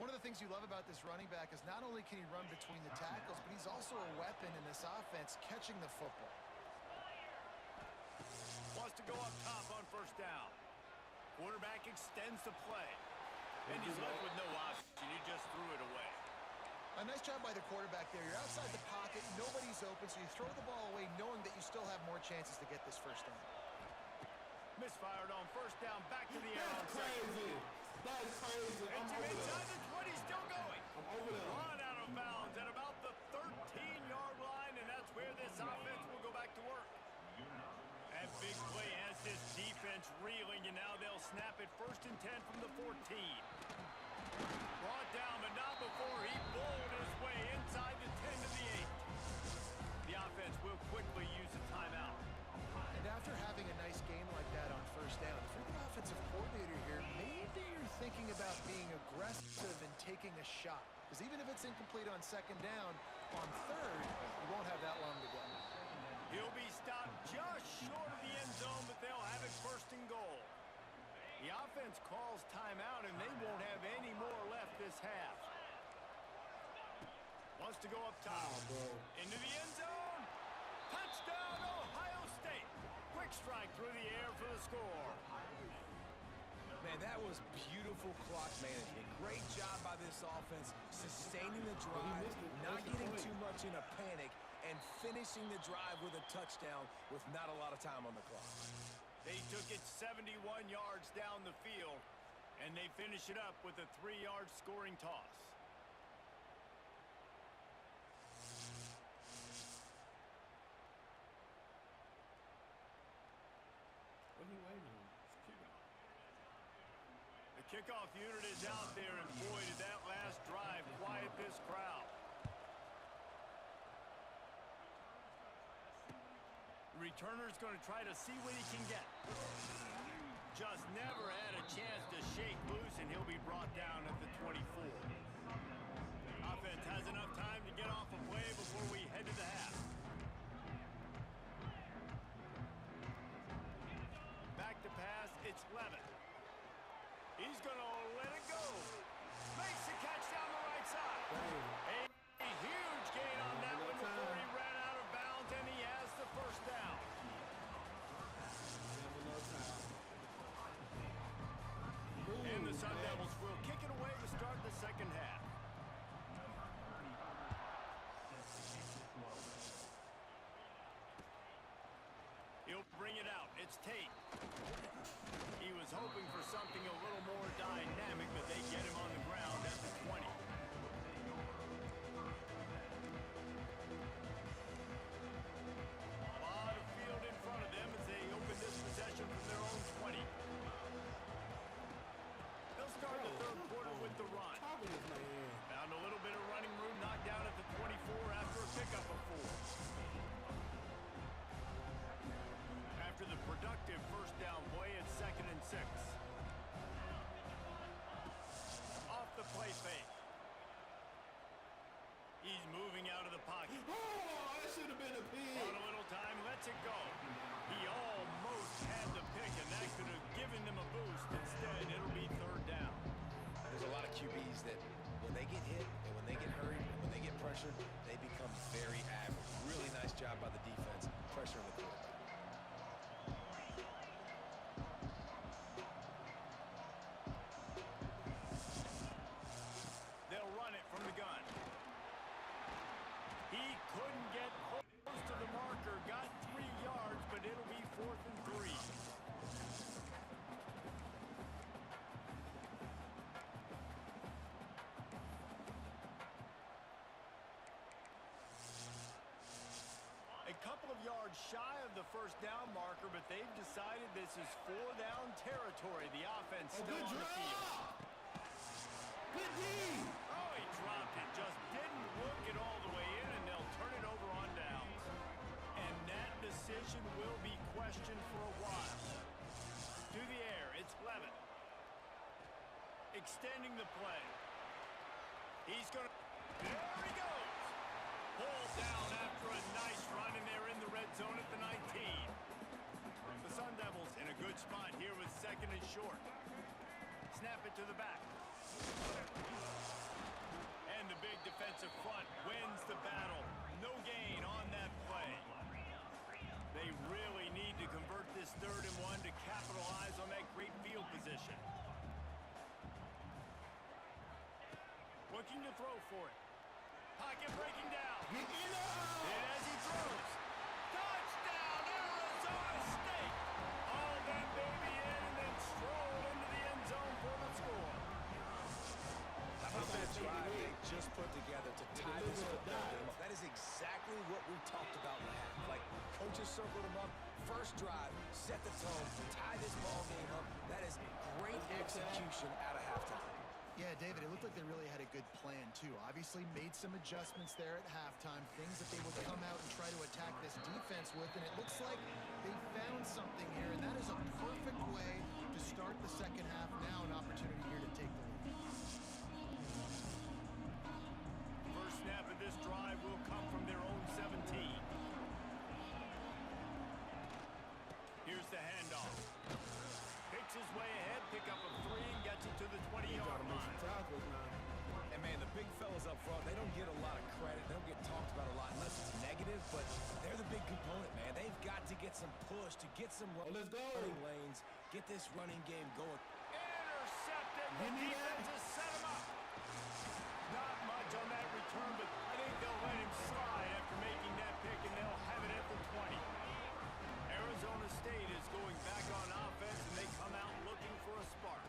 One of the things you love about this running back is not only can he run between the tackles, but he's also a weapon in this offense, catching the football. Wants to go up top on first down. Quarterback extends the play. And he's left with no option. He just threw it away. A nice job by the quarterback there. You're outside the pocket, nobody's open, so you throw the ball away knowing that you still have more chances to get this first down. Misfired on first down, back to the air on second. That's crazy. And to inside the 20, still going. I'm over there. Run out of bounds at about the 13-yard line, and that's where this offense will go back to work. That big play has this defense reeling, and now they'll snap it first and 10 from the 14. Brought down, but not before he bowled his way inside the 10 to the 8. The offense will quickly use a timeout. And after having a nice game like that on first down, for the offensive coordinator here, maybe you're thinking about being aggressive and taking a shot. Because even if it's incomplete on second down, on third, you won't have that long to go. He'll be stopped just short of the end zone, but they'll have it first and goal. The offense calls timeout, and they won't have any more left this half. Wants to go up top. Into the end zone. Touchdown, Ohio State. Quick strike through the air for the score. Man, that was beautiful clock management. Great job by this offense, sustaining the drive, not getting too much in a panic, and finishing the drive with a touchdown with not a lot of time on the clock. They took it 71 yards down the field, and they finish it up with a 3-yard scoring toss. What are you waiting on? The kickoff unit is out there, and boy, did that last drive quiet this crowd. returner's going to try to see what he can get. Just never had a chance to shake loose, and he'll be brought down at the 24. Offense has enough time to get off a play before we head to the half. Back to pass, it's Levin. He's going to let it go. Makes the catch down the right side. A huge gain on that one before he ran out of bounds, and he has the first down. And the Sun Devils will kick it away to start the second half. He'll bring it out. It's Tate. He was hoping for something a little more dynamic, but they get him on the ground at the 20. A lot of field in front of them as they open this possession from their own 20. They'll start the third quarter with the run. Found a little bit of running room, knocked down at the 24 after a pickup of 4. After the productive first down play, it's 2nd and 6. Off the play fake. He's moving out of the pocket. Oh, that should have been a pick. On a little time, lets it go. He almost had the pick, and that could have given them a boost. Instead, it'll be 3rd down. There's a lot of QBs that when they get hit and when they get hurried and when they get pressured, they become very average. Really nice job by the defense, pressuring the quarterback. They'll run it from the gun. He couldn't get close to the marker, got 3 yards, but it'll be 4th and 3. A couple of yards shy of the first down marker, but they've decided this is 4-down territory. The offense still on the field. Good D. Oh, he dropped it. Just didn't look it all the way in, and they'll turn it over on downs. And that decision will be questioned for a while. To the air, it's Levin. Extending the play. He's going to... There he goes! Pulled down after a nice run, and they're in the red zone at the 19. The Sun Devils in a good spot here with 2nd and short. Snap it to the back. And the big defensive front wins the battle. No gain on that play. They really need to convert this 3rd and 1 to capitalize on that great field position. Looking to throw for it. Pocket breaking down. And as he throws. Touchdown, Arizona State. All that baby in and then strolled into the end zone for the score. How about that drive they just put together to tie this football game? That is exactly what we talked about in the half. Like, coaches circled them up. First drive, set the tone, tie this ball game up. That is great execution out of halftime. Yeah, David, it looked like they really had a good plan, too. Obviously made some adjustments there at halftime, things that they would come out and try to attack this defense with, and it looks like they found something here, and that is a perfect way to start the second half. Now an opportunity here to take the lead. First snap of this drive will come from their own 17. Here's the handoff. Picks his way ahead, pick up a 3, and gets it to the 20-yard line. And, man, the big fellas up front, they don't get a lot of credit. They don't get talked about a lot unless it's negative, but they're the big component, man. They've got to get some push, to get some running lanes, get this running game going. Intercepted. The defense has set him up. Not much on that return, but I think they'll let him slide after making that pick, and they'll have it at the 20. Arizona State is going back on offense, and they come out looking for a spark.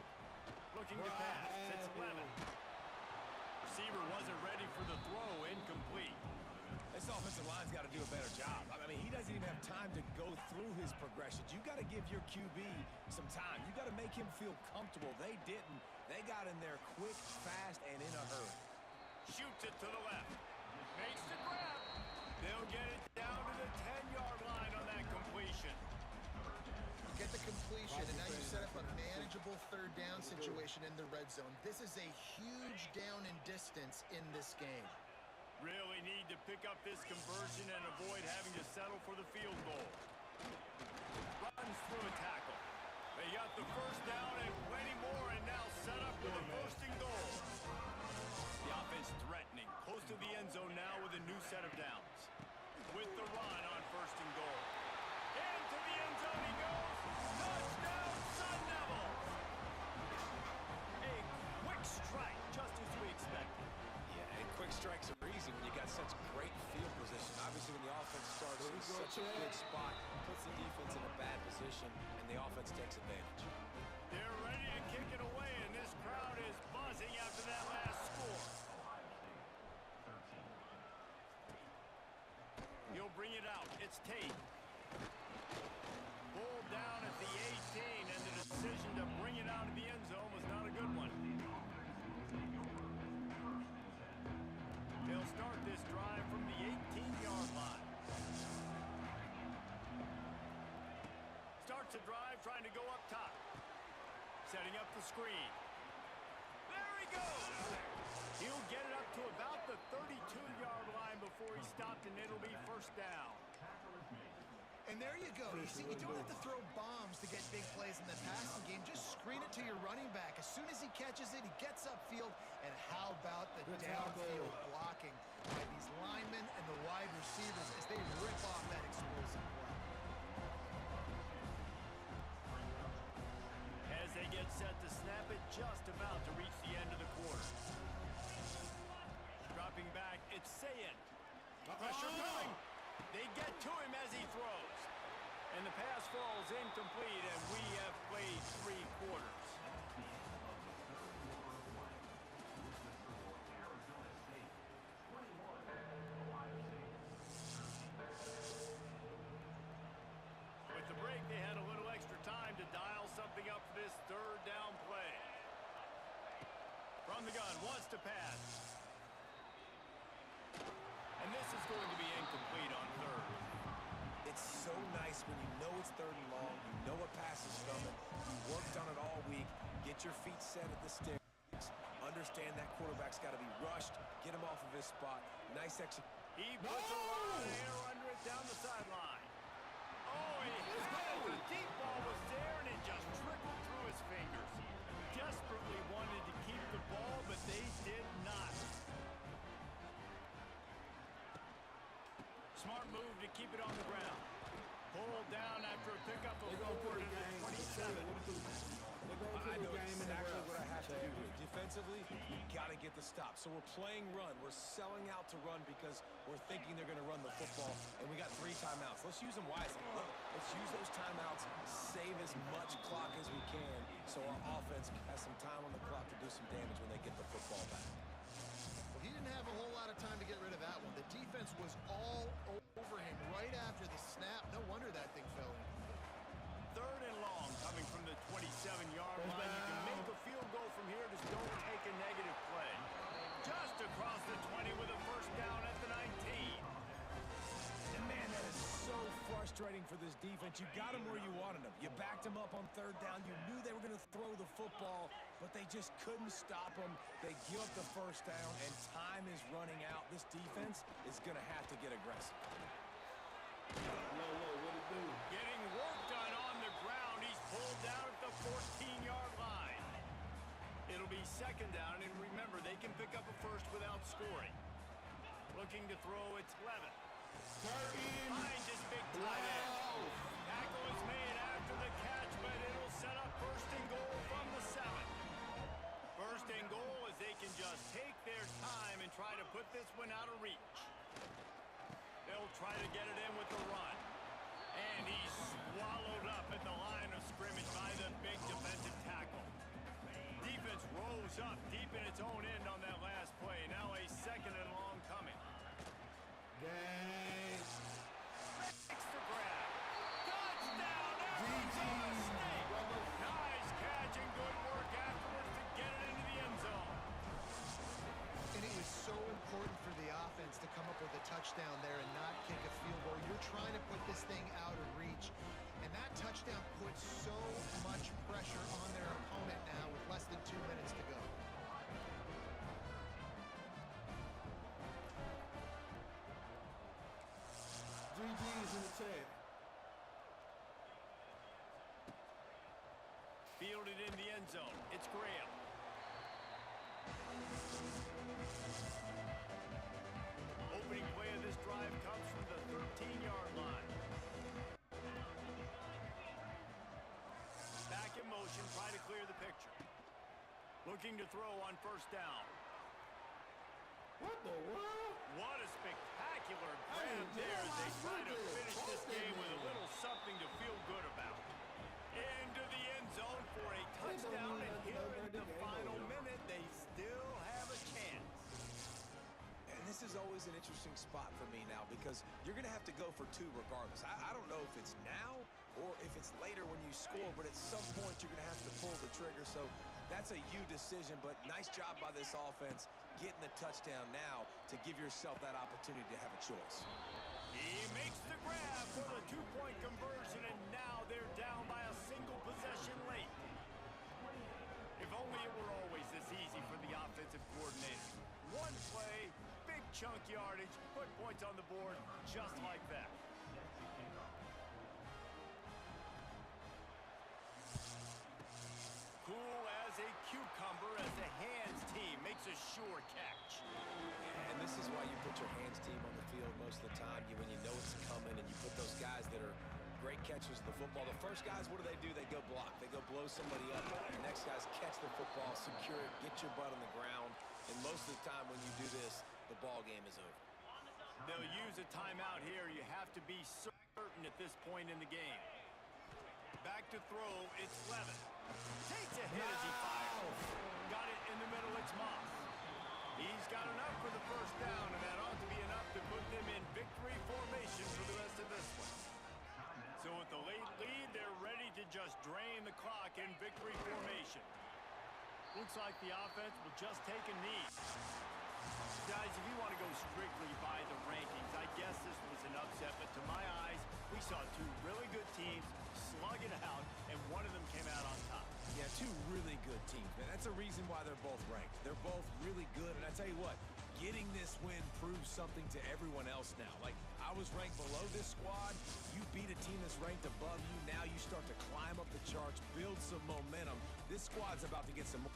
Looking to pass. It's Levin. Receiver wasn't ready for the throw. Incomplete. This offensive line's got to do a better job. I mean, he doesn't even have time to go through his progressions. You got to give your QB some time. You got to make him feel comfortable. They didn't. They got in there quick, fast, and in a hurry. Shoots it to the left. Makes the grab. They'll get it down to the 10-yard line on that complete. get the completion, and now you set up a manageable third down situation in the red zone. This is a huge down in distance in this game. Really need to pick up this conversion and avoid having to settle for the field goal. Runs through a tackle. They got the first down and plenty more, and now set up with a first and goal. The offense threatening, close to the end zone now with a new set of downs. With the run on first and goal. Into the end zone he goes. Touchdown, Sun Devils! A quick strike, just as we expected. Yeah, and quick strikes are easy when you got such great field position. Obviously, when the offense starts in such a good spot, puts the defense in a bad position, and the offense takes advantage. They're ready to kick it away, and this crowd is buzzing after that last score. He'll bring it out. It's Tate. Pulled down at the 18, and the decision to bring it out of the end zone was not a good one. They'll start this drive from the 18-yard line. Starts a drive trying to go up top. Setting up the screen. There he goes! He'll get it up to about the 32-yard line before he stopped, and it'll be first down. And there you go. You see, you don't have to throw bombs to get big plays in the passing game. Just screen it to your running back. As soon as he catches it, he gets upfield. And how about the downfield blocking by these linemen and the wide receivers as they rip off that explosive play. As they get set to snap it, just about to reach the end of the quarter. Dropping back, it's Sayin. Pressure coming. They get to him as he throws. And the pass falls incomplete, and we have played 3 quarters. With the break, they had a little extra time to dial something up for this third down play. From the gun, wants to pass. And this is going to be incomplete on third. It's so nice when you know it's third and long, you know a pass is coming, you worked on it all week, get your feet set at the sticks, understand that quarterback's got to be rushed, get him off of his spot, nice execution. He puts a lot of air under it down the sideline. Oh, he had it. The deep ball was there, and it just trickled through his fingers. Desperately wanted to keep the ball, but they did not. Smart move to keep it on the ground. Pulled down after a pickup of 4 to the 27. I know exactly what I have to do here. Defensively, you got to get the stop. So we're playing run. We're selling out to run because we're thinking they're going to run the football, and we got 3 timeouts. Let's use them wisely. Let's use those timeouts, save as much clock as we can so our offense has some time on the clock to do some damage when they get the football back. Well, he didn't have a whole lot of time to get rid of that one. The defense was all over him right after the snap. No wonder that thing fell in. Third and long coming from the 27-yard line. You can make a field goal from here. Just don't take a negative play. Just across the 20 with a first down at the 19. And man, that is so frustrating for this defense. You got them where you wanted them. You backed them up on third down. You knew they were going to throw the football, but they just couldn't stop them. They give up the first down, and time is running out. This defense is going to have to get aggressive. What it do? Getting work done on the ground. He's pulled down at the 14-yard line. It'll be second down, and remember, they can pick up a first without scoring. Looking to throw, it's Levin. Finds his big tight end. Tackle is made after the catch, but it'll set up first and goal from the 7. First and goal as they can just take their time and try to put this one out of reach. They'll try to get it in with the run. And he's swallowed up at the line of scrimmage by the big defensive tackle. Defense rose up deep in its own end on that last play. Now a second and long coming. Gang. Extra grab. Touchdown, Arizona State. Nice catch and good work afterwards to get it into the end zone. And it was so important for the offense to come up with a touchdown. touchdown there and not kick a field goal. You're trying to put this thing out of reach, and that touchdown puts so much pressure on their opponent now with less than 2 minutes to go. GG's in the chat. Fielded in the end zone. It's Graham. Opening play of this drive comes from the 13-yard line. Back in motion, try to clear the picture. Looking to throw on first down. What the world? What a spectacular grab there as they try to finish this game with a little something to feel good about. Into the end zone for a touchdown, and here in the final minute, they still have a chance. And this is always an interesting spot for me now because you're going to have to go for two regardless. I don't know if it's now or if it's later when you score, but at some point you're going to have to pull the trigger. So that's a you decision, but nice job by this offense getting the touchdown now to give yourself that opportunity to have a choice. He makes the grab for the two-point conversion, and now they're down by a single possession late. If only it were always this easy for the offensive coordinator. One play, big chunk yardage, put points on the board just like that. Cool as a cucumber as the hands team makes a sure catch. And this is why you put your hands team on the field most of the time. When you know it's coming and you put those guys that are great catchers of the football. The first guys, what do? They go block. They go blow somebody up. The next guys catch the football, secure it, get your butt on the ground. And most of the time when you do this, the ball game is over. They'll use a timeout here. You have to be certain at this point in the game. Back to throw, it's Levin. Takes a hit as he fires. Got it in the middle, it's Moss. He's got enough for the first down, and that ought to be enough to put them in victory formation for the rest of this one. So with the late lead, they're ready to just drain the clock in victory formation. Looks like the offense will just take a knee. Guys, if you want to go strictly by the rankings, I guess this was an upset, but to my eyes, we saw two really good teams slug it out, and one of them came out on top. Yeah, two really good teams, man. That's a reason why they're both ranked. They're both really good, and I tell you what, getting this win proves something to everyone else now. Like, I was ranked below this squad. You beat a team that's ranked above you. Now you start to climb up the charts, build some momentum. This squad's about to get some more.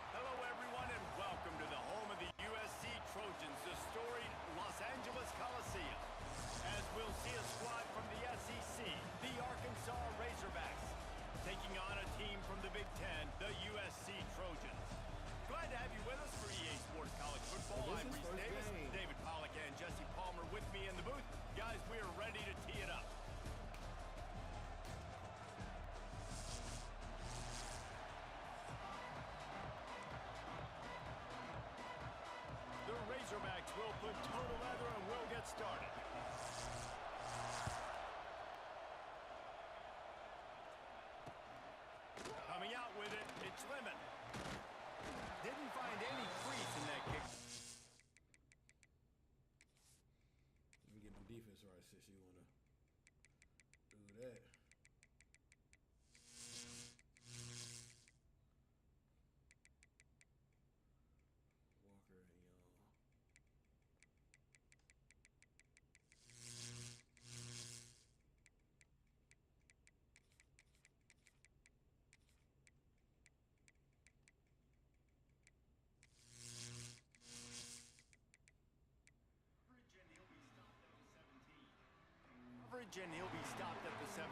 Hello, everyone, and welcome to the home of the USC Trojans, the storied Los Angeles Coliseum. As we'll see a squad from the SEC, the Arkansas Razorbacks, taking on a team from the Big Ten, the USC Trojans. Glad to have you with us for EA Sports College Football. I'm Reese Davis, David Pollack, and Jesse Palmer with me in the booth. Guys, we are ready to tee it up. The Razorbacks will put total leather and we'll get started. Coming out with it, it's Lemon. Didn't find any crease in that kick. Let me get my defense right, sis. You want to do that? Walker and Young. Coverage, and he'll be stopped at the 17.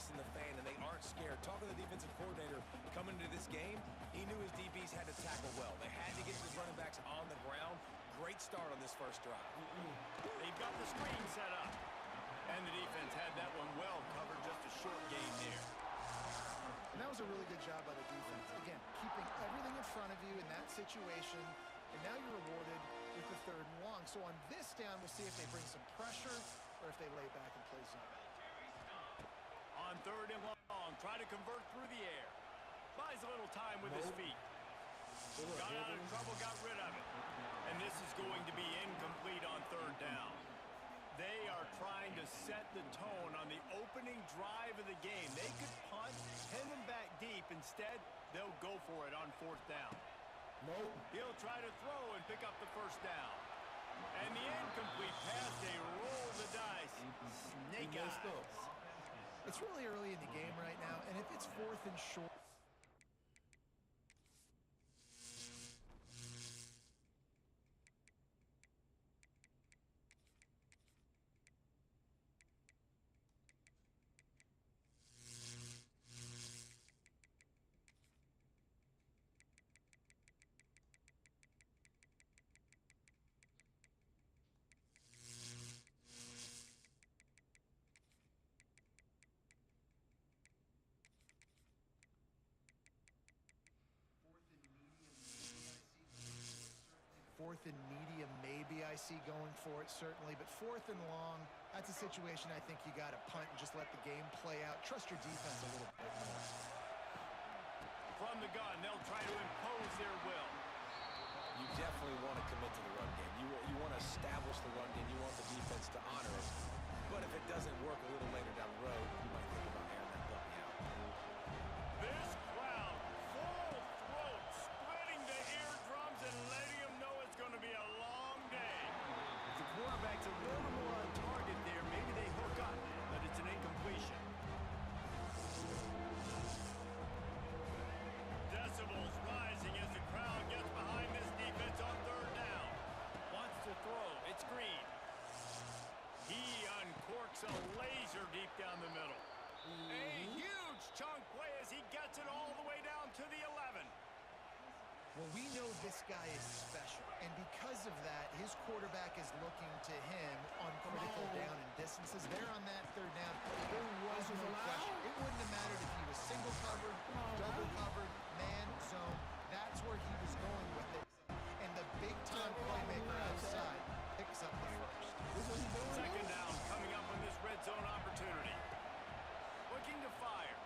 facing the fan, and they aren't scared. Talking to the defensive coordinator coming into this game, he knew his DBs had to tackle well. They had to get the running backs on the ground. Great start on this first drive. They've got the screen set up. And the defense had that one well covered, just a short gain there. And that was a really good job by the defense. Again, keeping everything in front of you in that situation, and now you're rewarded with the 3rd and long. So on this down, we'll see if they bring some pressure or if they lay back and play zone. On 3rd and long, try to convert through the air. Buys a little time with his feet. Got out of trouble, got rid of it. And this is going to be incomplete on 3rd down. They are trying to set the tone on the opening drive of the game. They could punt, pin them back deep. Instead, they'll go for it on 4th down. Nope. He'll try to throw and pick up the 1st down. And the incomplete pass, they roll the dice. Snake eyes. It's really early in the game right now, and if it's 4th and short, fourth and medium, maybe I see going for it, certainly. But 4th and long, that's a situation I think you got to punt and just let the game play out. Trust your defense a little bit more. From the gun, they'll try to impose their will. You definitely want to commit to the run game. You want to establish the run game. You want the defense to honor it. But if it doesn't work a little later down the road, you might think about airing that puppy out. This crowd, full throat, splitting the eardrums and letting them know it's going to be a long day. If the quarterback's a little more on target there, maybe they hook up, but it's an incompletion. Decibels rising as the crowd gets behind this defense on 3rd down. Wants to throw. It's Green. He uncorks a laser deep down the middle. A huge chunk play as he gets it all the way down to the 11. Well, we know this guy is special, and because of that, his quarterback is looking to him on critical down and distances. There on that 3rd down, there was no question. It wouldn't have mattered if he was single covered, double covered, man, zone. That's where he was going with it. And the big-time playmaker outside picks up the 1st. 2nd down coming up on this red zone opportunity. Looking to fire.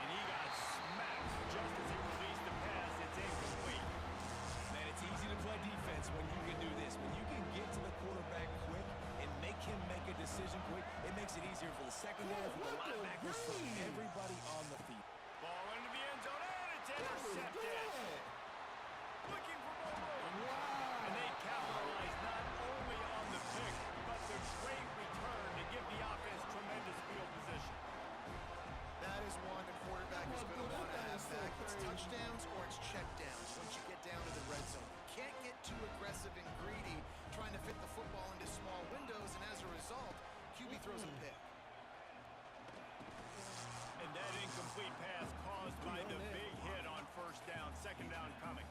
And he got smacked just as he released the pass. It's incomplete. Man, it's easy to play defense when you can do this. When you can get to the quarterback quick and make him make a decision quick, it makes it easier for the secondary, for the linebackers, for everybody on the field. Ball into the end zone, and it's intercepted. Looking for more. And they capitalize not only on the pick, but the great return to give the offense tremendous field position. That is one the quarterback is going to want to have back. It's touchdowns or it's checkdowns once you get down to the red zone. You can't get too aggressive and greedy trying to fit the football into small windows, and as a result, QB throws a pick. And that incomplete pass caused by the big hit on 1st down, 2nd down coming.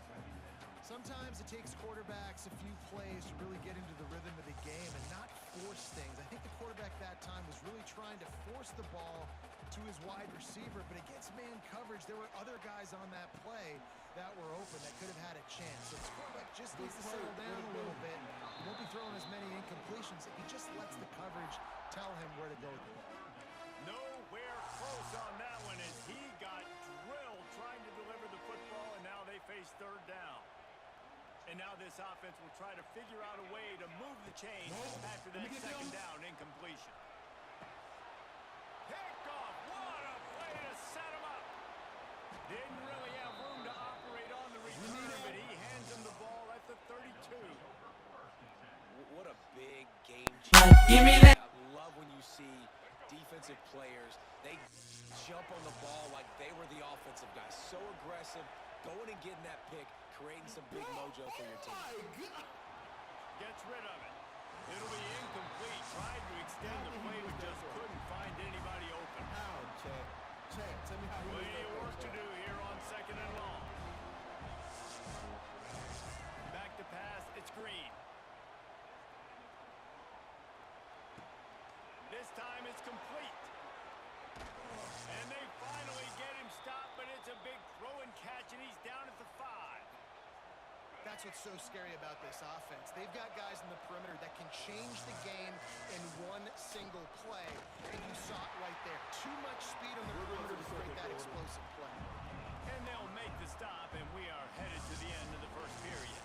Sometimes it takes quarterbacks a few plays to really get into the rhythm of the game and not force things. I think the quarterback that time was really trying to force the ball to his wide receiver, but against man coverage, there were other guys on that play that were open that could have had a chance. So this quarterback just needs to settle down a little bit. He won't be throwing as many incompletions if he just lets the coverage tell him where to go with the ball. Nowhere close on that one as he got drilled trying to deliver the football, and now they face 3rd down. And now this offense will try to figure out a way to move the chains after that 2nd down incompletion. Picked off. What a play to set him up. Didn't really have room to operate on the return, but he hands him the ball at the 32. What a big game changer. Give me that. I love when you see defensive players, they jump on the ball like they were the offensive guys. So aggressive, going and getting that pick, creating some big mojo for your team. Gets rid of it. It'll be incomplete. Tried to extend the play, but just couldn't find anybody open. How, Chad? Chad, tell me how he was Plenty of work to do here on 2nd and long. Back to pass, it's Green. This time it's complete. And they finally get him stopped, but it's a big throw and catch, and he's down at the 5. That's what's so scary about this offense. They've got guys in the perimeter that can change the game in one single play, and you saw it right there. Too much speed on the perimeter to break that explosive play. And they'll make the stop, and we are headed to the end of the first period.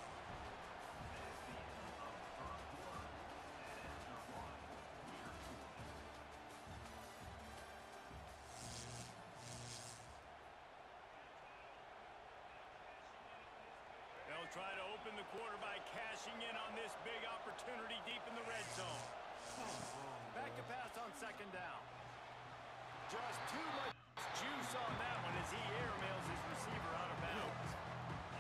They'll try to open the quarter by cashing in on this big opportunity deep in the red zone. Back to pass on 2nd down. Just too much juice on that one as he airmails his receiver out of bounds.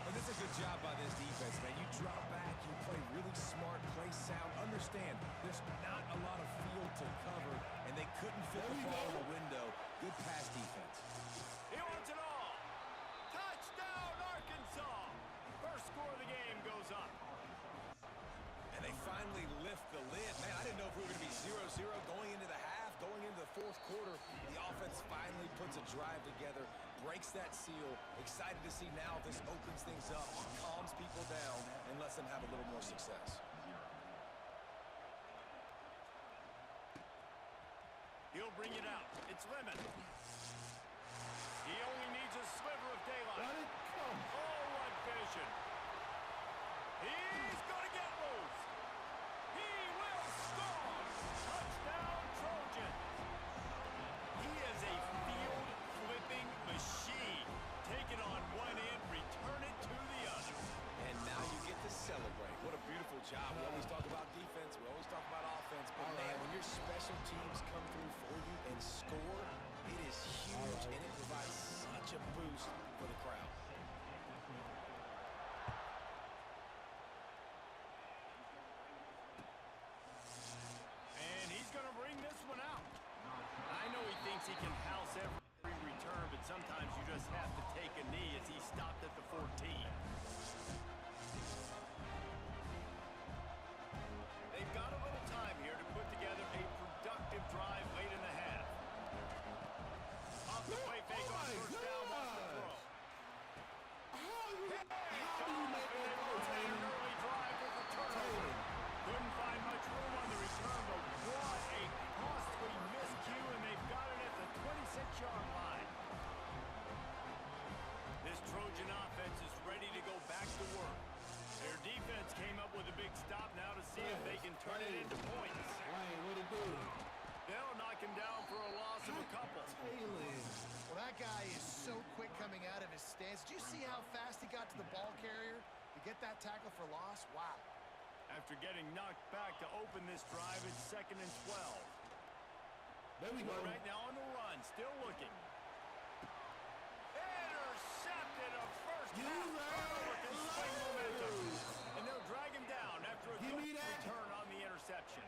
And this is a good job by this defense, man. You drop back, you play really smart, play sound. Understand, there's not a lot of field to cover, and they couldn't fit the ball in the window. Good pass defense. He wants it all. Touchdown, Arkansas. First score of the game goes up. And they finally lift the lid. Man, I didn't know if we were going to be 0-0 going into the half, going into the 4th quarter. The offense finally puts a drive together, breaks that seal. Excited to see now this opens things up, calms people down, and lets them have a little more success. He'll bring it out. It's Lemon. He only needs a sliver of daylight. Oh, what vision. He's going to get loose. He will score. Touchdown, Trojans. He is a field-flipping machine. Take it on one end, return it to the other. And now you get to celebrate. What a beautiful job. We always talk about defense. We always talk about offense. But, man, when your special teams come through for you and score, it is huge, and it provides such a boost for the crowd. And he's going to bring this one out. I know he thinks he can house every return, but sometimes you just have to take a knee as he stopped at the 14. They've got a little time here to put together a productive drive late in the half. Off the play fake on 1st down, wants to throw. Early drive with a turnover. Couldn't find much room on the return, but what a costly miscue, and they've got it at the 26-yard line. This Trojan offense is ready to go back to work. Their defense came up with a big stop now to see if they can turn it into points. What it do? They'll knock him down for a loss of a couple. Well, that guy is so quick coming out of his stance. Did you see how fast he got to the ball carrier to get that tackle for loss? Wow. After getting knocked back to open this drive, it's 2nd and 12. There we go. Right now on the run, still looking. Intercepted a first half with the swing momentum. And they'll drag him down after a good return on the interception.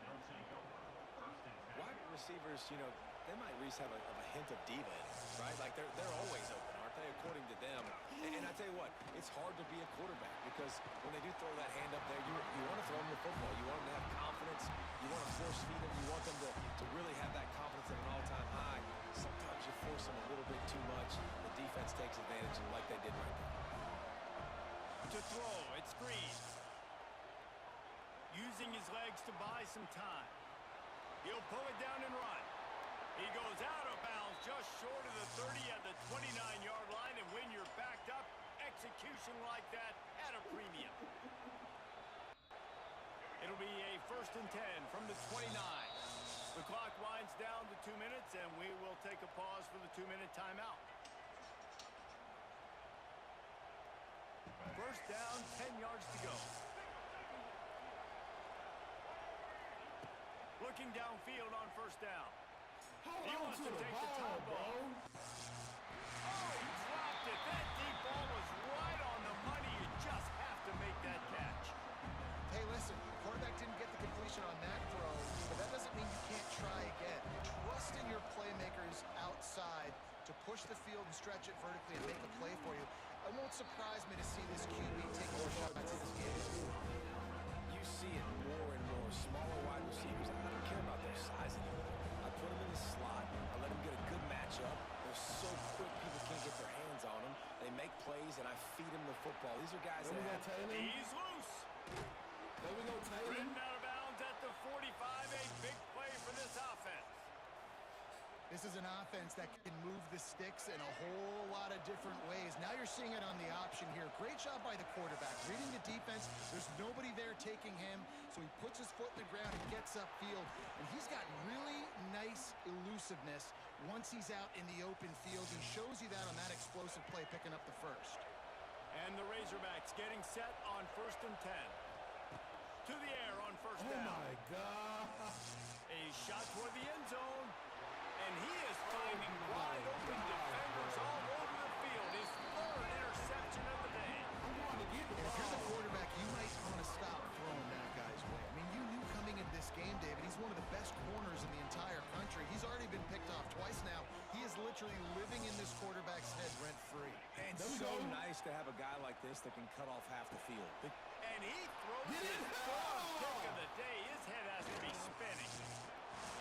Wide receivers, you know, they might at least have a hint of diva in them, right? Like they're always open, aren't they, according to them? And I tell you what, it's hard to be a quarterback because when they do throw that hand up there, you want to throw them the football. You want them to have confidence. You want to force feed them. You want them to really have that confidence at an all-time high. Sometimes you force them a little bit too much. The defense takes advantage like they did right there. To throw, it's Green. Using his legs to buy some time. He'll pull it down and run. He goes out of bounds just short of the 30 at the 29-yard line, and when you're backed up, execution like that at a premium. It'll be a 1st and 10 from the 29. The clock winds down to 2 minutes, and we will take a pause for the 2-minute timeout. First down, 10 yards to go. Looking downfield on 1st down. He wants to take the top ball. Oh, he dropped it. That deep ball was right on the money. You just have to make that catch. Hey, listen, the quarterback didn't get the completion on that, push the field and stretch it vertically and make a play for you. It won't surprise me to see this QB take more shots in this game. You see it more and more. Smaller wide receivers. I don't care about their size anymore. I put them in the slot. I let them get a good matchup. They're so quick, people can't get their hands on them. They make plays, and I feed them the football. These are guys that have... He's loose. There we go, Taylor. Written out of bounds at the 45. A big play for this offense. This is an offense that can move the sticks in a whole lot of different ways. Now you're seeing it on the option here. Great job by the quarterback. Reading the defense, there's nobody there taking him, so he puts his foot in the ground and gets upfield. And he's got really nice elusiveness once he's out in the open field. He shows you that on that explosive play, picking up the first. And the Razorbacks getting set on 1st and 10. To the air on first down. Oh, my God. A shot toward the end zone. And he is finding wide open defenders all over the field. His 3rd interception of the day. I'm going to get the If you're the ball. quarterback, you might want to stop throwing that guy's way. I mean, you knew coming into this game, David, he's one of the best corners in the entire country. He's already been picked off twice now. He is literally living in this quarterback's head rent-free. And so nice to have a guy like this that can cut off half the field. And he throws his 3rd pick of the day. His head has to be spinning.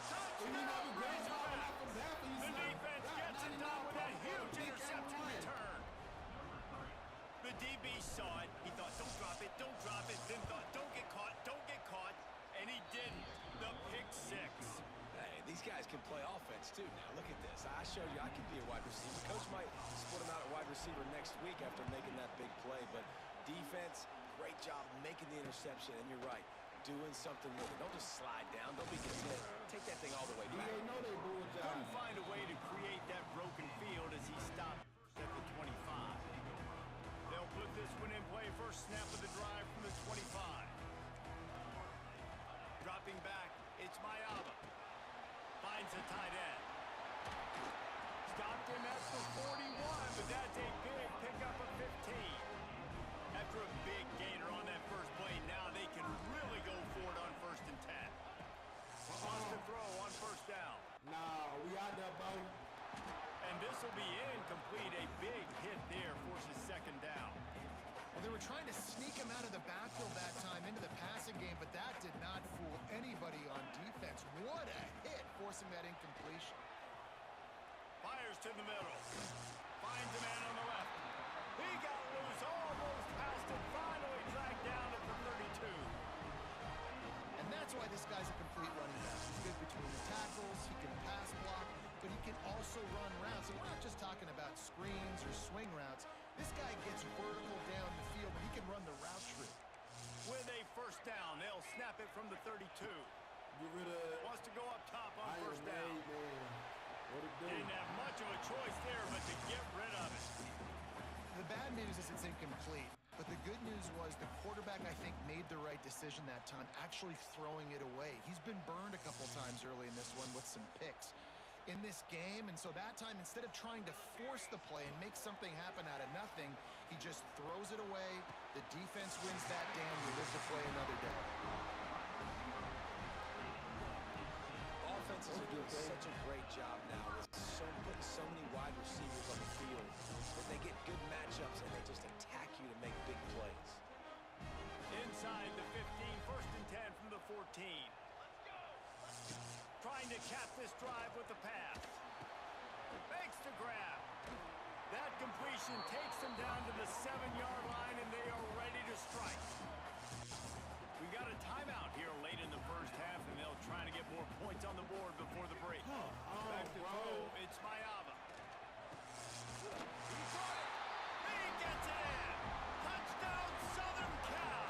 Touchdown, Razorbacks! The defense gets it done with a huge interception return. The DB saw it. He thought, don't drop it, don't drop it. Then thought, don't get caught, don't get caught. And he didn't. The pick 6. Hey, these guys can play offense, too. Now, look at this. I showed you I can be a wide receiver. Coach might split him out at wide receiver next week after making that big play. But defense, great job making the interception. And you're right, doing something with it. Don't just slide down. Don't be content. Take that thing all the way back. Couldn't find a way to create that broken field as he stopped at the 25. They'll put this one in play. First snap of the drive from the 25. Dropping back, it's Mayaba. Finds a tight end. Stopped him at the 41, but that's a big pickup of 15. After a big gainer on that first play, now they can really go for it on 1st and 10. Wants to throw on 1st down. Nah, we out there, buddy. And this will be incomplete. A big hit there forces 2nd down. Well, they were trying to sneak him out of the backfield that time into the passing game, but that did not fool anybody on defense. What a hit, forcing that incompletion. Fires to the middle. Finds a man on the left. He got loose, almost passed it, finally dragged down at the 32. And that's why this guy's a complete running back. He's good between the tackles, he can pass block, but he can also run routes. And we're not just talking about screens or swing routes. This guy gets vertical down the field, but he can run the route tree. With a 1st down, they'll snap it from the 32. Get rid of Wants to go up top on Iron 1st down. Man. What it do? Didn't have much of a choice there, but to get rid of it. The bad news is it's incomplete. But the good news was the quarterback, I think, made the right decision that time, actually throwing it away. He's been burned a couple times early in this one with some picks in this game, and so that time, instead of trying to force the play and make something happen out of nothing, he just throws it away. The defense wins that down. You live to play another day. Offenses are doing such a great job now with putting so many wide receivers on the field that they get good matchups and they just attack you to make big plays. Inside the 15, 1st and 10 from the 14. Trying to cap this drive with the pass. Makes the grab. That completion takes them down to the 7-yard line, and they are ready to strike. We got a timeout here late in the first half, and they'll try to get more points on the board before the break. Back to throw, it's Mayaba. He got it. He gets it in. Touchdown, Southern Cal.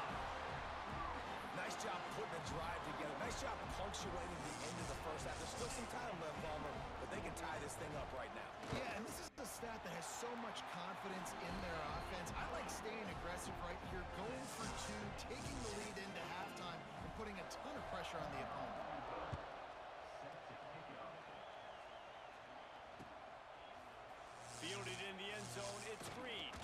Nice job putting the drive together. Nice job punctuating the end of the first half. There's still some time left, Palmer, but they can tie this thing up right now. Yeah, and this is a stat that has so much confidence in their offense. I like staying aggressive right here, going for 2, taking the lead into halftime, and putting a ton of pressure on the opponent. Fielded in the end zone, it's Green.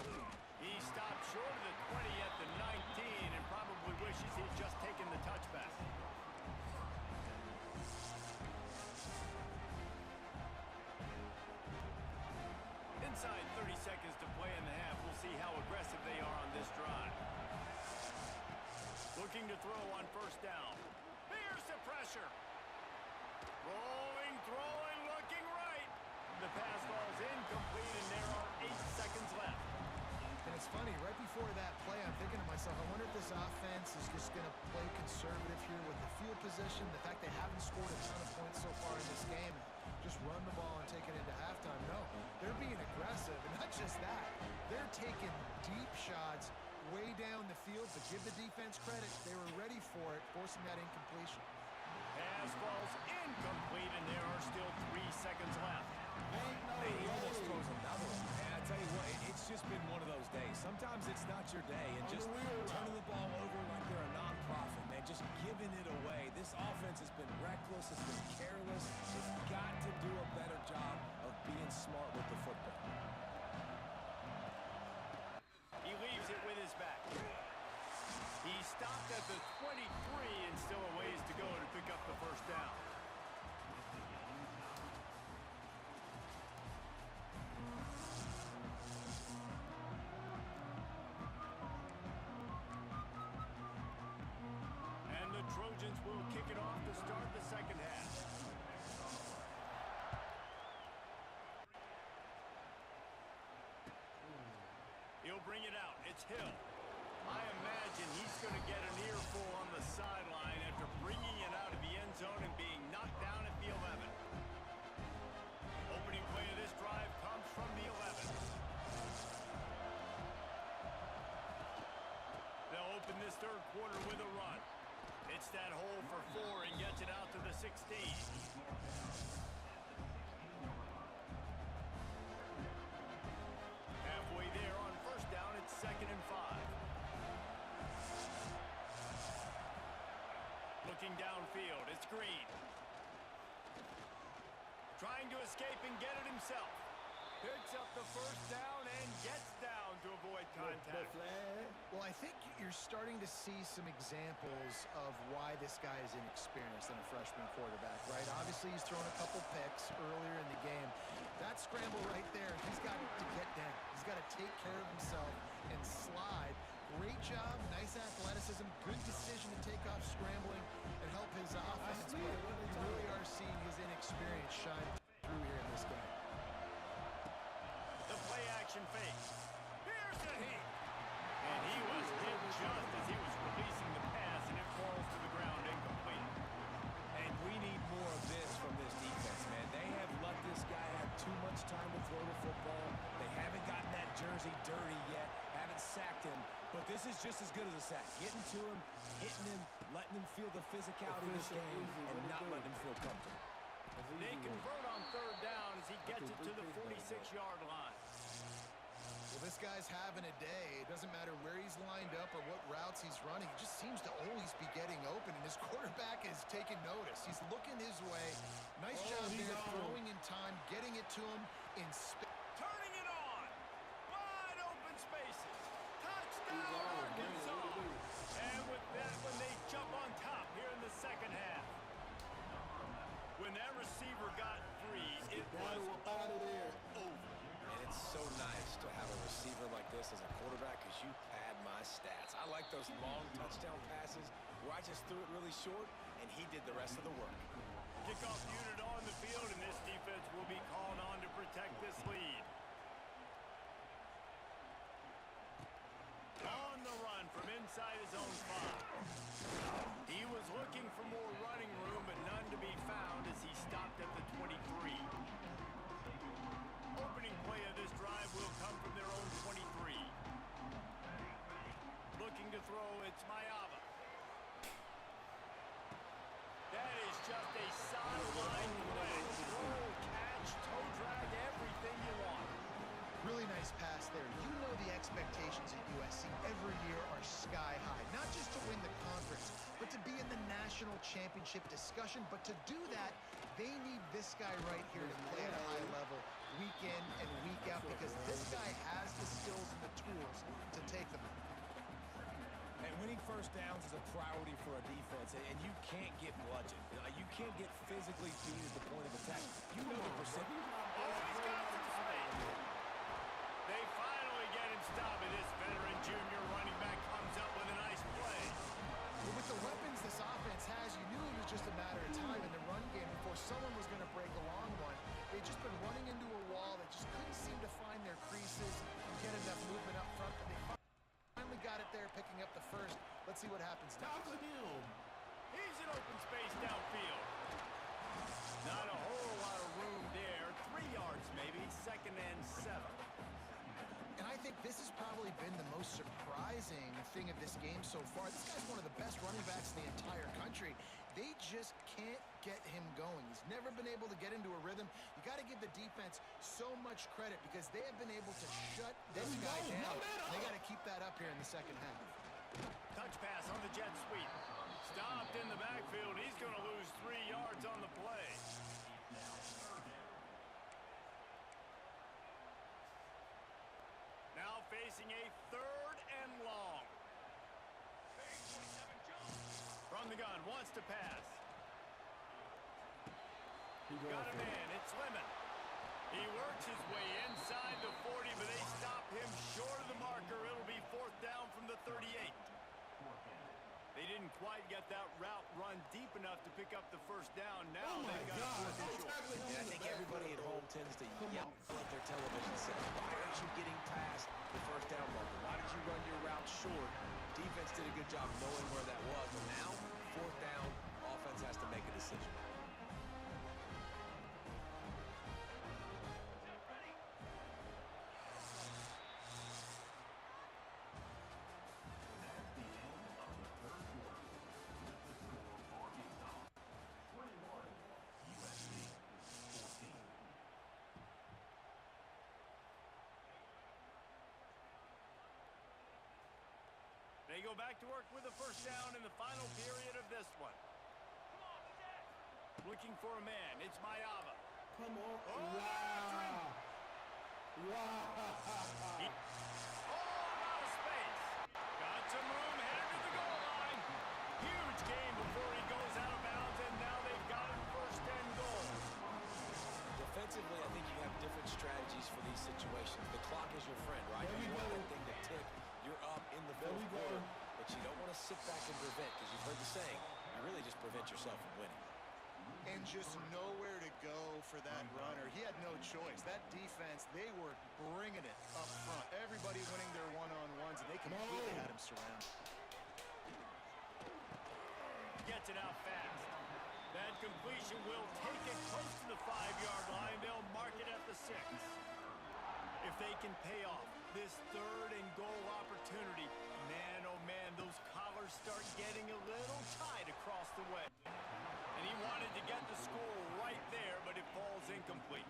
He stopped short of the 20 at the 19 and probably wishes he'd just taken the touchback. Inside 30 seconds to play in the half. We'll see how aggressive they are on this drive. Looking to throw on first down. Here's the pressure. Rolling, throwing, looking right. The pass falls incomplete, and there are 8 seconds left. And it's funny, right before that play, I'm thinking to myself, I wonder if this offense is just going to play conservative here with the field position, the fact they haven't scored a ton of points so far in this game, just run the ball and take it into halftime. No, they're being aggressive, and not just that. They're taking deep shots way down the field, but give the defense credit. They were ready for it, forcing that incompletion. Pass falls incomplete, and there are still 3 seconds left. He almost throws another one. And I tell you what, it's just been one of those days. Sometimes it's not your day, and just turning the ball over like they're a nonprofit, man, just giving it away. This offense has been reckless, it's been careless. They've got to do a better job of being smart with the football. He leaves it with his back. He stopped at the 23 and still a ways to go to pick up the first down. And the Trojans will kick it off to start the second half. He'll bring it out. It's Hill. I imagine he's going to get an earful on the sideline after bringing it out of the end zone and being knocked down at the 11. Opening play of this drive comes from the 11. They'll open this third quarter with a run. It's that hole for 4 and gets it out to the 16. Halfway there on first down, it's 2nd and 5. Looking downfield, it's Green. Trying to escape and get it himself. Picks up the first down and gets down to avoid contact. Well, I think you're starting to see some examples of why this guy is inexperienced in a freshman quarterback, right? Obviously, he's thrown a couple picks earlier in the game. That scramble right there, he's got to get down. He's got to take care of himself and slide. Great job, nice athleticism, good decision to take off scrambling and help his offense. But you really are seeing his inexperience shine through here in this game. The play action fake. Here's the heat. And he was hit just as he was releasing the pass, and it falls to the ground incomplete. And we need more of this from this defense, man. They have let this guy have too much time to throw the football. They haven't gotten that jersey dirty yet, haven't sacked him. But this is just as good as a sack. Getting to him, hitting him, letting him feel the physicality of this game, and not letting him feel comfortable. They convert on third down as he gets it to the 46-yard line. Well, this guy's having a day. It doesn't matter where he's lined up or what routes he's running. He just seems to always be getting open, and his quarterback is taking notice. He's looking his way. Nice job there, throwing in time, getting it to him in space. Turning it on. Wide open spaces. Touchdown, Arkansas. And with that one, they jump on top here in the second half. When that receiver got free, it was all over. And it's so nice to have a receiver like this as a quarterback because you pad my stats. I like those long touchdown passes where I just threw it really short and he did the rest of the work. Kickoff unit on the field, and this defense will be called on to protect this lead. On the run from inside his own 5. He was looking for more running room, but none to be found as he stopped at the 23. Opening play of this drive will come from their own 23. Looking to throw, it's Mayava. That is just a sideline play. Roll, catch, toe drag, everything you want. Really nice pass there. You know the expectations at USC every year are sky high. Not just to win the conference, but to be in the national championship discussion. But to do that, they need this guy right here to play at a high level week in and week out, because this guy has the skills and the tools to take them. And winning first downs is a priority for a defense, and you can't get bludgeoned. You can't get physically beat at the point of attack. You know the percentage. Oh, he's got some space. stop it. This veteran junior running back comes up with a nice play. Well, with the weapons this offense has, you knew it was just a matter of time in the run game before someone was going to break a long one. They'd just been running into a wall. They just couldn't seem to find their creases and get enough movement up front, but they finally got it there, picking up the first. Let's see what happens now. Talk to him. He's in open space downfield. Not a whole lot of room there. 3 yards maybe, 2nd and 7. And I think this has probably been the most surprising thing of this game so far. This guy's one of the best running backs in the entire country. They just can't get him going. He's never been able to get into a rhythm. You got to give the defense so much credit because they have been able to shut this guy down. They got to keep that up here in the second half. Touch pass on the jet sweep. Stopped in the backfield. He's going to lose 3 yards on the play. Now facing a 3rd and long. From the gun, wants to pass. Got a man, it's Lemon. He works his way inside the 40, but they stop him short of the marker. It'll be 4th down from the 38. They didn't quite get that route run deep enough to pick up the first down. Now they've got 4th and short. And I think everybody at home tends to yell at their television set. Why aren't you getting past the first down marker? Why did you run your route short? Defense did a good job knowing where that was. But now, 4th down, offense has to make a decision. They go back to work with a first down in the final period of this one. Looking for a man. It's Mayava. Come on. Oh, Wow. Wow. Out of space. Got some room, headed to the goal line. Huge gain before he goes out of bounds, and now they've got him 1st and goal. Defensively, I think you have different strategies for these situations. The clock is your friend, right? You want that thing to tick. You're up in the 4th quarter, but you don't want to sit back and prevent, because you've heard the saying, you really just prevent yourself from winning. And just nowhere to go for that runner. He had no choice. That defense, they were bringing it up front. Everybody winning their one-on-ones, and they completely had him surrounded. Gets it out fast. That completion will take it close to the 5-yard line. They'll mark it at the 6. If they can pay off this 3rd and goal opportunity, man, oh man, those collars start getting a little tight across the way. And he wanted to get the score right there, but it falls incomplete.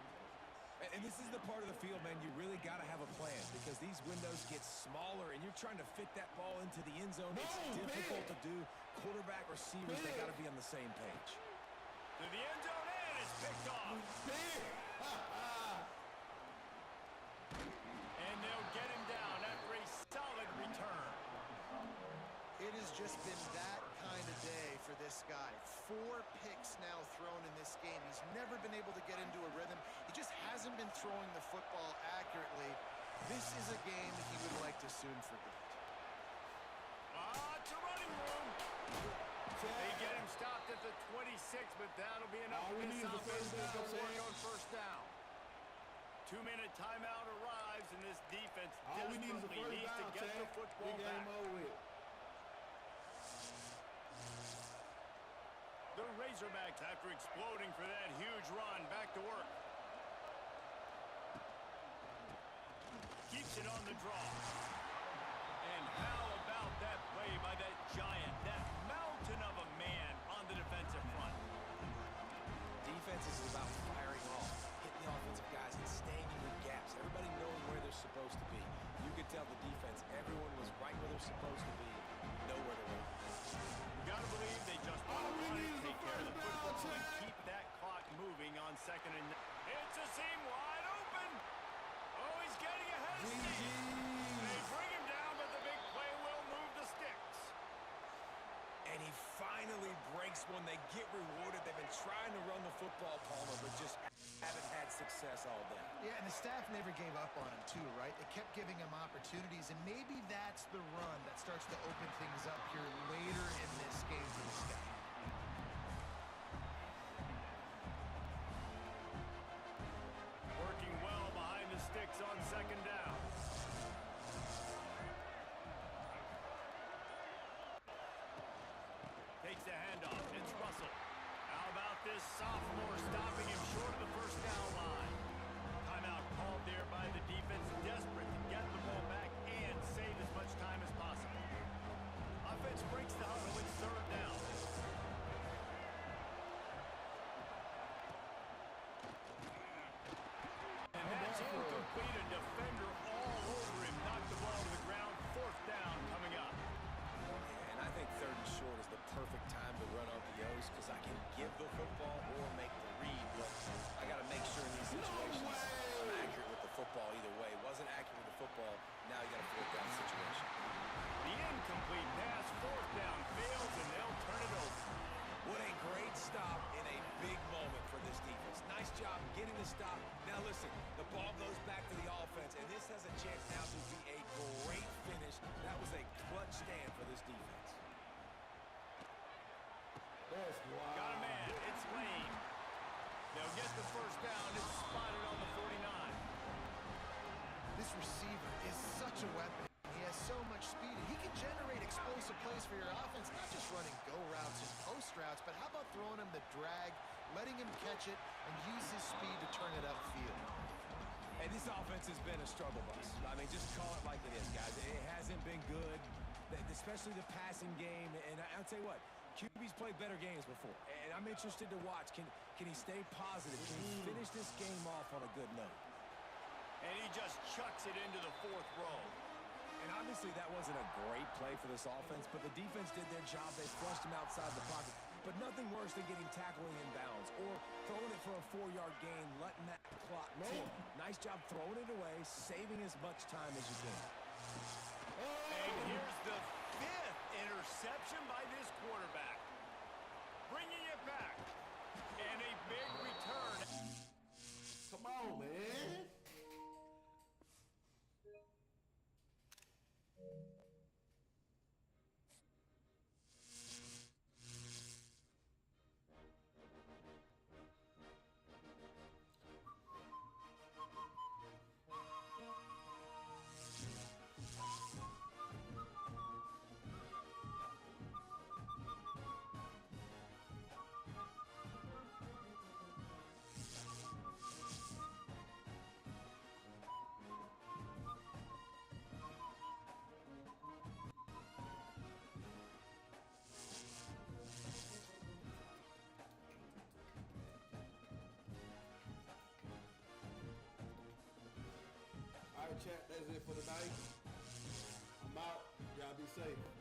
And this is the part of the field, man, you really got to have a plan because these windows get smaller and you're trying to fit that ball into the end zone. It's difficult to do. Quarterback, receivers, they got to be on the same page. To the end zone, and it's picked off. And they'll get him down after a solid return. It has just been that kind of day for this guy. 4 picks now thrown in this game. He's never been able to get into a rhythm. He just hasn't been throwing the football accurately. This is a game that he would like to soon forget. It's a running room. They get him stopped at the 26, but that'll be enough for this offense to work on first down. 2-minute timeout arrives, and this defense desperately needs to get the football back. The Razorbacks, after exploding for that huge run, back to work. Keeps it on the draw. And how about that play by that giant, that mountain of a man on the defensive front? Defense is about firing off, hitting the offensive guys and staying in your gaps. Everybody knowing where they're supposed to be. You could tell the defense, everyone was right where they're supposed to be, nowhere to run. Gotta believe they just want to take care of the football and keep that clock moving on 2nd and 9. It's a seam wide open. Oh, he's getting ahead of steam. They bring him down, but the big play will move the sticks. And he finally breaks one. They get rewarded. They've been trying to run the football, Palmer, but just haven't had success all day. Yeah, and the staff never gave up on him too, right? They kept giving him opportunities, and maybe that's the run that starts to open things up here later in this game for this guy. Working well behind the sticks on second down. Takes the handoff. It's Russell. How about this sophomore stopping him short of the first down line? Timeout called there by the defense, desperate to get the ball back and save as much time as possible. Offense breaks the huddle. It's third down. And that's incomplete. A defender all over him. Knocked the ball to the ground. Fourth down coming up. And I think third and short is the perfect time to run RPOs because I can give the football or make the read, but I got to make sure in these situations I'm accurate with the football either way. Wasn't accurate with the football, now you got a fourth down situation. The incomplete pass, fourth down, fails, and they'll turn it over. What a great stop in a big moment for this defense. Nice job getting the stop. Now listen, the ball goes back to the offense, and this has a chance now to be a great finish. That was a clutch stand for this defense. Got a man. It's Lane. They'll get the first down. It's spotted on the 49. This receiver is such a weapon. He has so much speed. He can generate explosive plays for your offense, not just running go routes and post routes, but how about throwing him the drag, letting him catch it, and use his speed to turn it upfield. And this offense has been a struggle bus. I mean, just call it like it is, guys. It hasn't been good, especially the passing game. And I'll tell you what, QB's played better games before. And I'm interested to watch. Can he stay positive? Can he finish this game off on a good note? And he just chucks it into the fourth row. And obviously that wasn't a great play for this offense, but the defense did their job. They flushed him outside the pocket. But nothing worse than getting tackled in bounds or throwing it for a 4-yard gain, letting that clock tick. Nice job throwing it away, saving as much time as you can. And here's the fifth interception by this quarterback. Bringing it back. And a big return. Come on, man. All right, chat, that's it for tonight. I'm out. Y'all be safe.